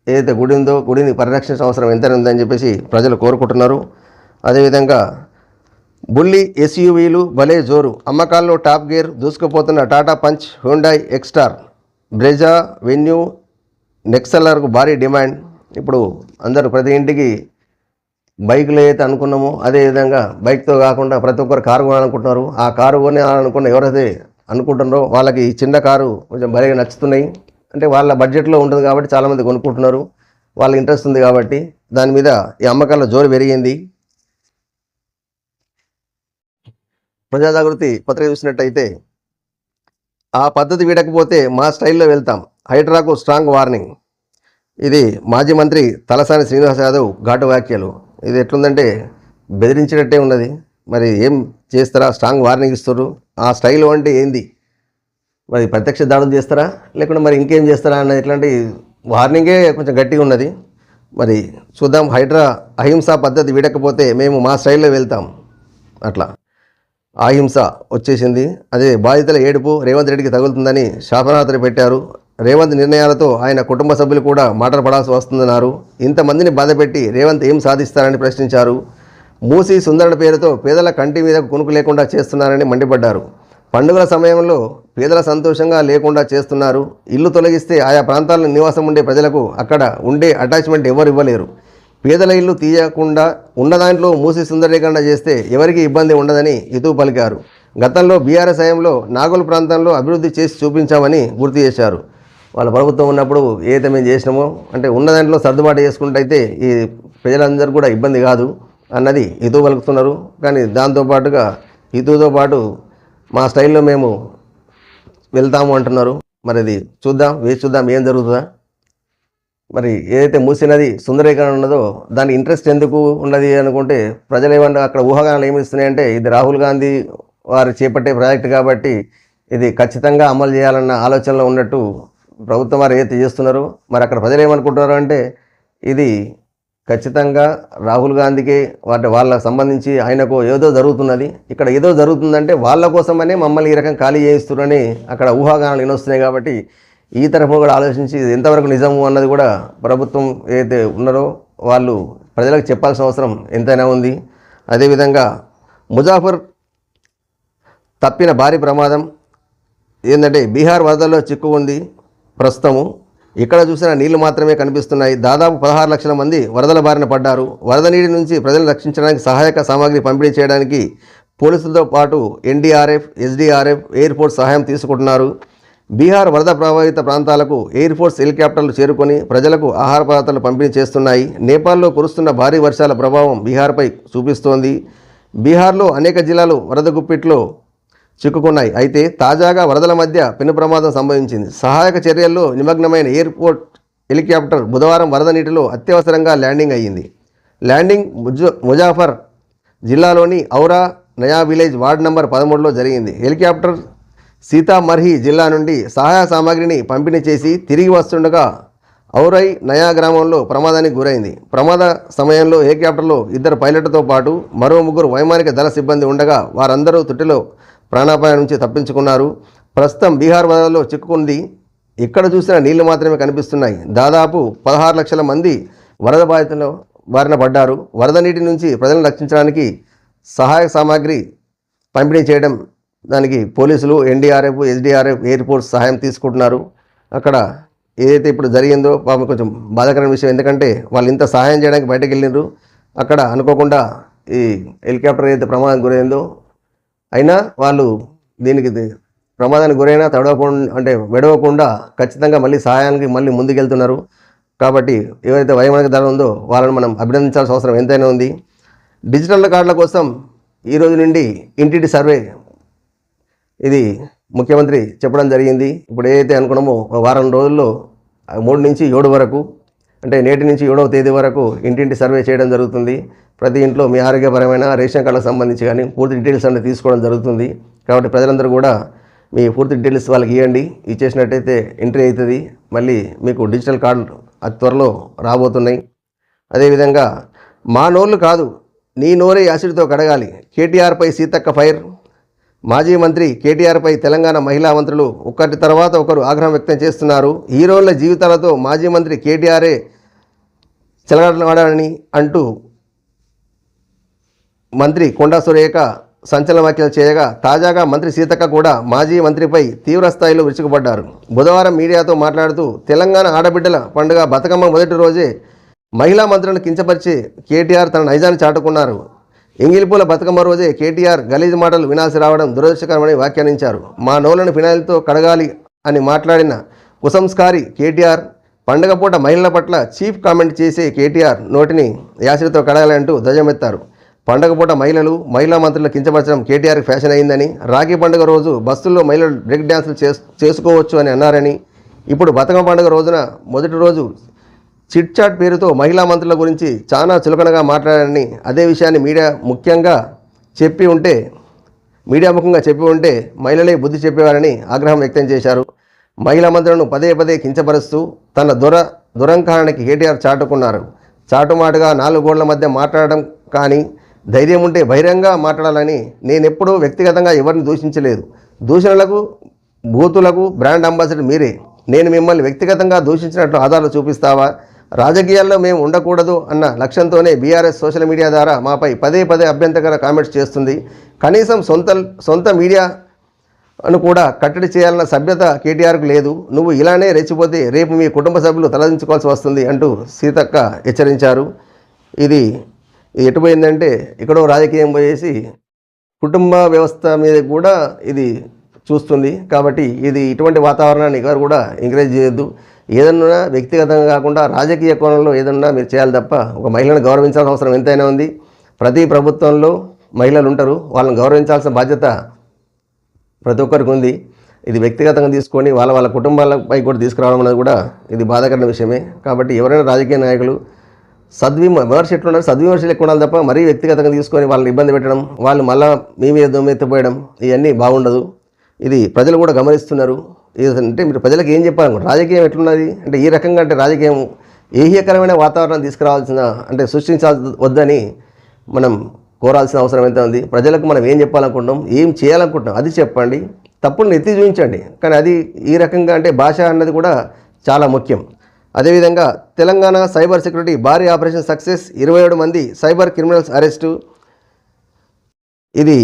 ఏదైతే గుడి ఉందో గుడిని పరిరక్షించిన అవసరం ఎంతైనా ఉందని చెప్పేసి ప్రజలు కోరుకుంటున్నారు. అదేవిధంగా బుల్లి ఎస్యూవీలు భలే జోరు, అమ్మకాల్లో టాప్ గేర్ దూసుకుపోతున్న Tata Punch, Hyundai Exter, Brezza, Venue, నెక్సలర్కు భారీ డిమాండ్. ఇప్పుడు అందరూ ప్రతి ఇంటికి బైకులు ఏదైతే అనుకున్నామో అదేవిధంగా బైక్తో కాకుండా ప్రతి ఒక్కరు కారు కొనాలనుకుంటున్నారు. ఆ కారు కొనాలనుకున్న ఎవరైతే అనుకుంటున్నారో వాళ్ళకి ఈ చిన్న కారు కొంచెం భలేగా నచ్చుతున్నాయి. అంటే వాళ్ళ బడ్జెట్లో ఉంటుంది కాబట్టి చాలామంది కొనుక్కుంటున్నారు, వాళ్ళ ఇంట్రెస్ట్ ఉంది కాబట్టి దాని మీద ఈ అమ్మకాల జోరు పెరిగింది. ప్రజాజాగృతి పత్రిక చూసినట్టయితే, ఆ పద్ధతి వీడకపోతే మా స్టైల్లో వెళ్తాం, హైడ్రాకు స్ట్రాంగ్ వార్నింగ్. ఇది మాజీ మంత్రి తలసాని శ్రీనివాస్ యాదవ్ ఘాటు వ్యాఖ్యలు. ఇది ఎట్లుందంటే బెదిరించినట్టే ఉన్నది. మరి ఏం చేస్తారా, స్ట్రాంగ్ వార్నింగ్ ఇస్తారు. ఆ స్టైల్ అంటే ఏంది, మరి ప్రత్యక్ష దాడులు చేస్తారా లేకుంటే మరి ఇంకేం చేస్తారా అన్న ఇట్లాంటి వార్నింగే కొంచెం గట్టిగా ఉన్నది. మరి చూద్దాం, అహింసా పద్ధతి వీడకపోతే మేము మా స్టైల్లో వెళ్తాం. అట్లా అహింస వచ్చేసింది. అదే బాధితుల ఏడుపు రేవంత్ రెడ్డికి తగులుతుందని శాపనార్థన పెట్టారు. రేవంత్ నిర్ణయాలతో ఆయన కుటుంబ సభ్యులు కూడా మాటలు పడాల్సి వస్తుందన్నారు. ఇంతమందిని బాధపెట్టి రేవంత్ ఏం సాధిస్తారని ప్రశ్నించారు. మూసి సుందరణ పేరుతో పేదల కంటి మీద కునుకు లేకుండా చేస్తున్నారని మండిపడ్డారు. పండుగల సమయంలో పేదల సంతోషంగా లేకుండా చేస్తున్నారు. ఇల్లు తొలగిస్తే ఆయా ప్రాంతాల్లో నివాసం ఉండే ప్రజలకు అక్కడ ఉండే అటాచ్మెంట్ ఎవరు ఇవ్వలేరు. పేదల ఇల్లు తీయకుండా ఉన్న దాంట్లో మూసి సుందరీకరణ చేస్తే ఎవరికి ఇబ్బంది ఉండదని హితవు పలికారు. గతంలో బీఆర్ఎస్ హయాంలో నాగోల్ ప్రాంతంలో అభివృద్ధి చేసి చూపించామని గుర్తు చేశారు. వాళ్ళ ప్రభుత్వం ఉన్నప్పుడు ఏదైతే మేము చేసినామో అంటే ఉన్న దాంట్లో సర్దుబాటు చేసుకుంటే ఈ ప్రజలందరూ కూడా ఇబ్బంది కాదు అన్నది హితవు పలుకుతున్నారు. కానీ దాంతోపాటుగా హితువుతో పాటు మా స్టైల్లో మేము వెళ్తాము అంటున్నారు. మరి అది వేచి చూద్దాం ఏం జరుగుతుందా. మరి ఏదైతే మూసినది సుందరీకరణ ఉన్నదో దాని ఇంట్రెస్ట్ ఎందుకు ఉన్నది అనుకుంటే ప్రజలు ఏమన్నా అక్కడ ఊహాగానాలు ఏమి ఇస్తున్నాయంటే ఇది రాహుల్ గాంధీ వారు చేపట్టే ప్రాజెక్టు కాబట్టి ఇది ఖచ్చితంగా అమలు చేయాలన్న ఆలోచనలో ఉన్నట్టు ప్రభుత్వం వారు ఏదైతే చేస్తున్నారో మరి అక్కడ ప్రజలు ఏమనుకుంటున్నారు అంటే ఇది ఖచ్చితంగా రాహుల్ గాంధీకి వాళ్ళకు సంబంధించి ఆయనకు ఏదో జరుగుతున్నది, ఇక్కడ ఏదో జరుగుతుందంటే వాళ్ళ కోసమనే మమ్మల్ని ఈ రకం ఖాళీ చేయిస్తున్నారని అక్కడ ఊహాగానాలు వినొస్తున్నాయి. కాబట్టి ఈ తరఫున కూడా ఆలోచించి ఎంతవరకు నిజము అన్నది కూడా ప్రభుత్వం ఏదైతే ఉన్నారో వాళ్ళు ప్రజలకు చెప్పాల్సిన అవసరం ఎంతైనా ఉంది. అదేవిధంగా ముజాఫర్ తప్పిన భారీ ప్రమాదం ఏంటంటే బీహార్ వరదల్లో చిక్కు ఉంది. ప్రస్తుతము ఇక్కడ చూసినా నీళ్లు మాత్రమే కనిపిస్తున్నాయి. దాదాపు 16 లక్షల మంది వరదల బారిన పడ్డారు. వరద నీటి నుంచి ప్రజలను రక్షించడానికి సహాయక సామాగ్రి పంపిణీ చేయడానికి పోలీసులతో పాటు ఎన్డీఆర్ఎఫ్, ఎస్డీఆర్ఎఫ్, ఎయిర్ ఫోర్స్ సహాయం తీసుకుంటున్నారు. బీహార్ వరద ప్రభావిత ప్రాంతాలకు ఎయిర్ ఫోర్స్ హెలికాప్టర్లు చేరుకొని ప్రజలకు ఆహార పదార్థాలు పంపిణీ చేస్తున్నాయి. నేపాల్లో కురుస్తున్న భారీ వర్షాల ప్రభావం బీహార్పై చూపిస్తోంది. బీహార్లో అనేక జిల్లాలు వరద గుప్పిట్లో చిక్కుకున్నాయి. అయితే తాజాగా వరదల మధ్య పెను ప్రమాదం సంభవించింది. సహాయక చర్యల్లో నిమగ్నమైన ఎయిర్పోర్ట్ హెలికాప్టర్ బుధవారం వరద నీటిలో అత్యవసరంగా ల్యాండింగ్ అయ్యింది. ల్యాండింగ్ ముజాఫర్ జిల్లాలోని ఔరా నయా విలేజ్ వార్డ్ నంబర్ 13లో జరిగింది. హెలికాప్టర్ సీతామర్హి జిల్లా నుండి సహాయ సామాగ్రిని పంపిణీ చేసి తిరిగి వస్తుండగా ఔరై నయా గ్రామంలో ప్రమాదానికి గురైంది. ప్రమాద సమయంలో హెలికాప్టర్లో 2 పైలట్లతో పాటు మరో 3 వైమానిక దళ సిబ్బంది ఉండగా వారందరూ తుట్టిలో ప్రాణాపాయం నుంచి తప్పించుకున్నారు. ప్రస్తుతం బీహార్ వరదలో చిక్కుకుంది. ఎక్కడ చూసినా నీళ్లు మాత్రమే కనిపిస్తున్నాయి. దాదాపు 16 లక్షల మంది వరద బాధితుల బారిన పడ్డారు. వరద నీటి నుంచి ప్రజలను రక్షించడానికి సహాయ సామాగ్రి పంపిణీ చేయడం దానికి పోలీసులు, ఎన్డీఆర్ఎఫ్, ఎస్డీఆర్ఎఫ్, ఎయిర్పోర్ట్స్ సహాయం తీసుకుంటున్నారు. అక్కడ ఏదైతే ఇప్పుడు జరిగిందో పాపం కొంచెం బాధాకరమైన విషయం. ఎందుకంటే వాళ్ళు ఇంత సహాయం చేయడానికి బయటకు వెళ్ళినారు. అక్కడ అనుకోకుండా ఈ హెలికాప్టర్ ఏదైతే ప్రమాదానికి గురైందో అయినా వాళ్ళు దీనికి ప్రమాదానికి గురైనా వెడవకుండా ఖచ్చితంగా మళ్ళీ సహాయానికి మళ్ళీ ముందుకెళ్తున్నారు. కాబట్టి ఎవరైతే వైమానిక దళం ఉందో వాళ్ళని మనం అభినందించాల్సిన అవసరం ఎంతైనా ఉంది. డిజిటల్ కార్డుల కోసం ఈరోజు నుండి ఇంటింటి సర్వే ఇది ముఖ్యమంత్రి చెప్పడం జరిగింది. ఇప్పుడు ఏదైతే అనుకున్నామో వారం రోజుల్లో 3 నుంచి 7 వరకు, అంటే నేటి నుంచి 7వ తేదీ వరకు ఇంటింటి సర్వే చేయడం జరుగుతుంది. ప్రతి ఇంట్లో మీ ఆరోగ్యపరమైన రేషన్ కార్డులకు సంబంధించి కానీ పూర్తి డీటెయిల్స్ అనేది తీసుకోవడం జరుగుతుంది. కాబట్టి ప్రజలందరూ కూడా మీ పూర్తి డీటెయిల్స్ వాళ్ళకి ఇవ్వండి. ఇచ్చేసినట్టయితే ఎంట్రీ అవుతుంది. మళ్ళీ మీకు డిజిటల్ కార్డు అతి త్వరలో రాబోతున్నాయి. అదేవిధంగా మా నోళ్ళు కాదు నీ నోరే యాసిడ్తో కడగాలి, కేటీఆర్పై సీతక్క ఫైర్. మాజీ మంత్రి కేటీఆర్పై తెలంగాణ మహిళా మంత్రులు ఒకరి తర్వాత ఒకరు ఆగ్రహం వ్యక్తం చేస్తున్నారు. హీరోల జీవితాలతో మాజీ మంత్రి కేటీఆరే చెలగాటలాడాలని అంటూ మంత్రి కొండా సురేఖ సంచలన వ్యాఖ్యలు చేయగా తాజాగా మంత్రి సీతక్క కూడా మాజీ మంత్రిపై తీవ్రస్థాయిలో విరుచుకుపడ్డారు. బుధవారం మీడియాతో మాట్లాడుతూ తెలంగాణ ఆడబిడ్డల పండుగ బతుకమ్మ మొదటి రోజే మహిళా మంత్రులను కించపరిచి కేటీఆర్ తన నైజాన్ని చాటుకున్నారు. ఎంగిలిపూల బతుకమ్మ రోజే కేటీఆర్ గలీజ్ మాటలు వినాల్సి రావడం దురదృష్టకరమని వ్యాఖ్యానించారు. మా నోళ్లను ఫినాయిల్తో కడగాలి అని మాట్లాడిన కుసంస్కారి కేటీఆర్ పండుగ పూట మహిళల పట్ల చీఫ్ కామెంట్ చేసే కేటీఆర్ నోటిని యాసిడ్తో కడగాలంటూ ధ్వజమెత్తారు. పండుగ పూట మహిళా మంత్రులు కించపరచడం కేటీఆర్కి ఫ్యాషన్ అయిందని, రాఖీ పండుగ రోజు బస్సుల్లో మహిళలు బ్రేక్ డ్యాన్సులు చేసుకోవచ్చు అని అన్నారని, ఇప్పుడు బతుకమ్మ పండుగ రోజున మొదటి రోజు చిట్ చాట్ పేరుతో మహిళా మంత్రుల గురించి చాలా చులకనగా మాట్లాడారని, అదే విషయాన్ని మీడియా ముఖంగా చెప్పి ఉంటే మహిళలే బుద్ధి చెప్పేవారని ఆగ్రహం వ్యక్తం చేశారు. మహిళా మంత్రులను పదే పదే కించపరుస్తూ తన దురంకారానికి కేటీఆర్ చాటుకున్నారు. చాటుమాటుగా 4 గోళ్ల మధ్య మాట్లాడడం కానీ ధైర్యం ఉంటే బహిరంగ మాట్లాడాలని నేనెప్పుడూ వ్యక్తిగతంగా ఎవరిని దూషించలేదు. దూషణలకు బూతులకు బ్రాండ్ అంబాసిడర్ మీరే. నేను మిమ్మల్ని వ్యక్తిగతంగా దూషించినట్లు ఆధారాలు చూపిస్తావా? రాజకీయాల్లో మేము ఉండకూడదు అన్న లక్ష్యంతోనే బీఆర్ఎస్ సోషల్ మీడియా ద్వారా మాపై పదే పదే అభ్యంతరకర కామెంట్స్ చేస్తుంది. కనీసం సొంత మీడియాను కూడా కట్టడి చేయాలన్న సభ్యత కేటీఆర్కు లేదు. నువ్వు ఇలానే రెచ్చిపోతే రేపు మీ కుటుంబ సభ్యులు తలదించుకోవాల్సి వస్తుంది అంటూ సీతక్క హెచ్చరించారు. ఇది ఎటుపోయిందంటే ఎక్కడో రాజకీయం పోయేసి కుటుంబ వ్యవస్థ మీద కూడా ఇది చూస్తుంది. కాబట్టి ఇది ఇటువంటి వాతావరణాన్ని ఎవరు కూడా ఎంకరేజ్ చేయొద్దు. ఏదన్నా వ్యక్తిగతంగా కాకుండా రాజకీయ కోణంలో ఏదన్నా మీరు చేయాలి తప్ప ఒక మహిళను గౌరవించాల్సిన అవసరం ఎంతైనా ఉంది. ప్రతి ప్రభుత్వంలో మహిళలు ఉంటారు, వాళ్ళని గౌరవించాల్సిన బాధ్యత ప్రతి ఒక్కరికి ఉంది. ఇది వ్యక్తిగతంగా తీసుకొని వాళ్ళ కుటుంబాలపై కూడా తీసుకురావడం అనేది కూడా ఇది బాధాకరమైన విషయమే. కాబట్టి ఎవరైనా రాజకీయ నాయకులు విమర్శ ఎట్లున్నారు, సద్విమర్శలు ఎక్కువ ఉండాలి తప్ప మరీ వ్యక్తిగతంగా తీసుకొని వాళ్ళని ఇబ్బంది పెట్టడం, వాళ్ళు మళ్ళీ మీ మీద దొమ్మెత్తిపోయడం ఇవన్నీ బాగుండదు. ఇది ప్రజలు కూడా గమనిస్తున్నారు. అంటే మీరు ప్రజలకు ఏం చెప్పాలనుకుంటారు? రాజకీయం ఎట్లున్నది అంటే ఈ రకంగా అంటే రాజకీయం ఏహ్యకరమైన వాతావరణం తీసుకురావాల్సిన అంటే వద్దని మనం కోరాల్సిన అవసరం ఎంత ఉంది. ప్రజలకు మనం ఏం చెప్పాలనుకుంటాం, ఏం చేయాలనుకుంటున్నాం అది చెప్పండి, తప్పులను ఎత్తి చూపించండి. కానీ అది ఈ రకంగా అంటే భాష అన్నది కూడా చాలా ముఖ్యం. అదేవిధంగా తెలంగాణ సైబర్ సెక్యూరిటీ భారీ ఆపరేషన్ సక్సెస్, 27 మంది సైబర్ క్రిమినల్స్ అరెస్టు. ఇది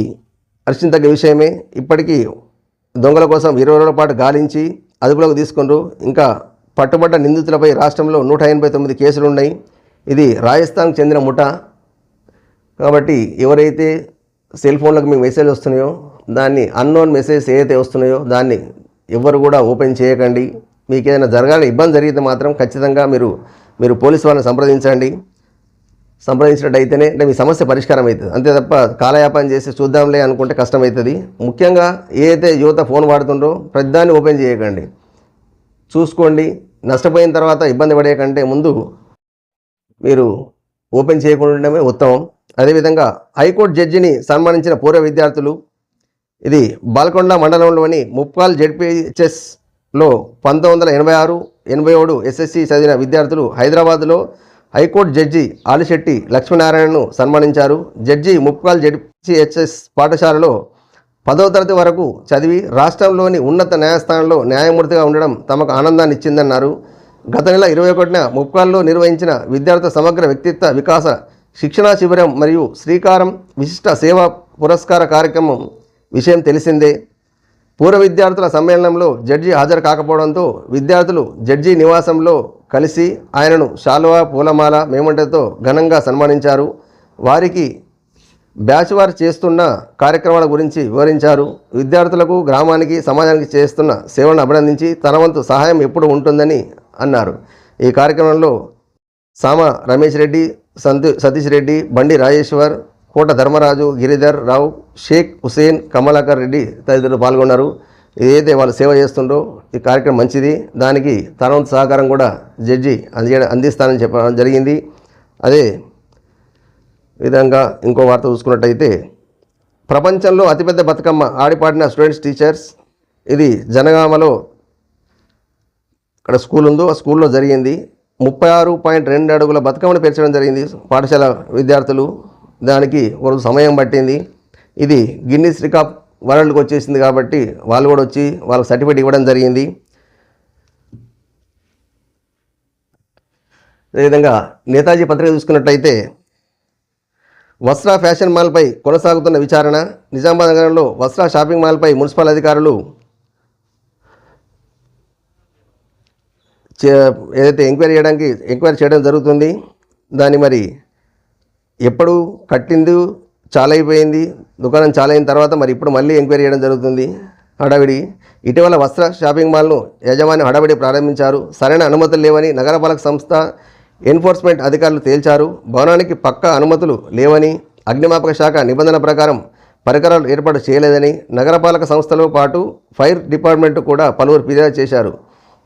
హర్షించదగ్గ విషయమే. ఇప్పటికీ దొంగల కోసం 20 రోజుల పాటు గాలించి అదుపులోకి తీసుకున్నారు. ఇంకా పట్టుబడ్డ నిందితులపై రాష్ట్రంలో 189 కేసులు ఉన్నాయి. ఇది రాజస్థాన్కు చెందిన ముఠా. కాబట్టి ఎవరైతే సెల్ ఫోన్లకు మీకు మెసేజ్ వస్తున్నాయో దాన్ని అన్నోన్ మెసేజ్ ఏదైతే వస్తున్నాయో దాన్ని ఎవరు కూడా ఓపెన్ చేయకండి. మీకు ఏదైనా జరగాలి ఇబ్బంది జరిగితే మాత్రం ఖచ్చితంగా మీరు పోలీసు వాళ్ళని సంప్రదించండి. సంప్రదించినట్టయితేనే అంటే మీ సమస్య పరిష్కారం అవుతుంది. అంతే తప్ప కాలయాపన చేసి చూద్దాంలే అనుకుంటే కష్టమవుతుంది. ముఖ్యంగా ఏదైతే యువత ఫోన్ వాడుతుండ్రో ప్రతిదాన్ని ఓపెన్ చేయకండి, చూసుకోండి. నష్టపోయిన తర్వాత ఇబ్బంది పడేయకంటే ముందు మీరు ఓపెన్ చేయకుండా ఉండడమే ఉత్తమం. అదేవిధంగా హైకోర్టు జడ్జిని సన్మానించిన పూర్వ విద్యార్థులు. ఇది బాల్కొండ మండలంలోని ముప్పాల్ జెడ్పీహెచ్ఎస్లో 1986-87 ఎస్ఎస్సి చదివిన విద్యార్థులు హైదరాబాద్లో హైకోర్టు జడ్జి ఆలిశెట్టి లక్ష్మీనారాయణను సన్మానించారు. జడ్జి ముప్పాల్ జెడ్పీహెచ్ఎస్ పాఠశాలలో 10వ తరగతి వరకు చదివి రాష్ట్రంలోని ఉన్నత న్యాయస్థానంలో న్యాయమూర్తిగా ఉండడం తమకు ఆనందాన్ని ఇచ్చిందన్నారు. గత నెల 21న ముప్పాల్లో నిర్వహించిన విద్యార్థుల సమగ్ర వ్యక్తిత్వ వికాస శిక్షణా శిబిరం మరియు శ్రీకారం విశిష్ట సేవా పురస్కార కార్యక్రమం విషయం తెలిసిందే. పూర్వ విద్యార్థుల సమ్మేళనంలో జడ్జి హాజరు కాకపోవడంతో విద్యార్థులు జడ్జి నివాసంలో కలిసి ఆయనను శాలువా, పూలమాల, మేమంటతో ఘనంగా సన్మానించారు. వారికి బ్యాచ్ వారు చేస్తున్న కార్యక్రమాల గురించి వివరించారు. విద్యార్థులకు, గ్రామానికి, సమాజానికి చేస్తున్న సేవలను అభినందించి తన వంతు సహాయం ఎప్పుడు ఉంటుందని అన్నారు. ఈ కార్యక్రమంలో సామ రమేష్ రెడ్డి, సతీష్ రెడ్డి, బండి రాజేశ్వర్, కోట ధర్మరాజు, గిరిధర్ రావు, షేక్ హుసేన్, కమలాకర్ రెడ్డి తదితరులు పాల్గొన్నారు. ఏదైతే వాళ్ళు సేవ చేస్తుండో ఈ కార్యక్రమం మంచిది, దానికి తన వంతు సహకారం కూడా జడ్జి అందిస్తానని చెప్పడం జరిగింది. అదే విధంగా ఇంకో వార్త చూసుకున్నట్టయితే ప్రపంచంలో అతిపెద్ద బతుకమ్మ ఆడిపాడిన స్టూడెంట్స్ టీచర్స్. ఇది జనగామలో ఇక్కడ స్కూల్ ఉందో ఆ స్కూల్లో జరిగింది. 36.2 అడుగుల బతుకమ్మను పేర్చడం జరిగింది పాఠశాల విద్యార్థులు. దానికి ఒక సమయం పట్టింది. ఇది గిన్నిస్ రికార్డ్ వరల్డ్కి వచ్చేసింది కాబట్టి వాళ్ళు కూడా వచ్చి వాళ్ళకి సర్టిఫికేట్ ఇవ్వడం జరిగింది. అదేవిధంగా నేతాజీ పత్రిక చూసుకున్నట్లయితే వస్త్ర ఫ్యాషన్ మాల్పై కొనసాగుతున్న విచారణ. నిజామాబాద్ నగరంలో వస్త్ర షాపింగ్ మాల్పై మున్సిపల్ అధికారులు ఏదైతే ఎంక్వైరీ చేయడం జరుగుతుంది. దాన్ని మరి ఎప్పుడు కట్టింది చాలా అయిపోయింది, దుకాణం చాలా అయిన తర్వాత మరి ఇప్పుడు మళ్ళీ ఎంక్వైరీ చేయడం జరుగుతుంది. హడావిడి. ఇటీవల వస్త్ర షాపింగ్ మాల్ను యజమాని హడావిడి ప్రారంభించారు. సరైన అనుమతులు లేవని నగరపాలక సంస్థ ఎన్ఫోర్స్మెంట్ అధికారులు తేల్చారు. భవనానికి పక్కా అనుమతులు లేవని, అగ్నిమాపక శాఖ నిబంధన ప్రకారం పరికరాలు ఏర్పాటు చేయలేదని నగరపాలక సంస్థలో పాటు ఫైర్ డిపార్ట్మెంట్ కూడా పలువురు ఫిర్యాదు చేశారు.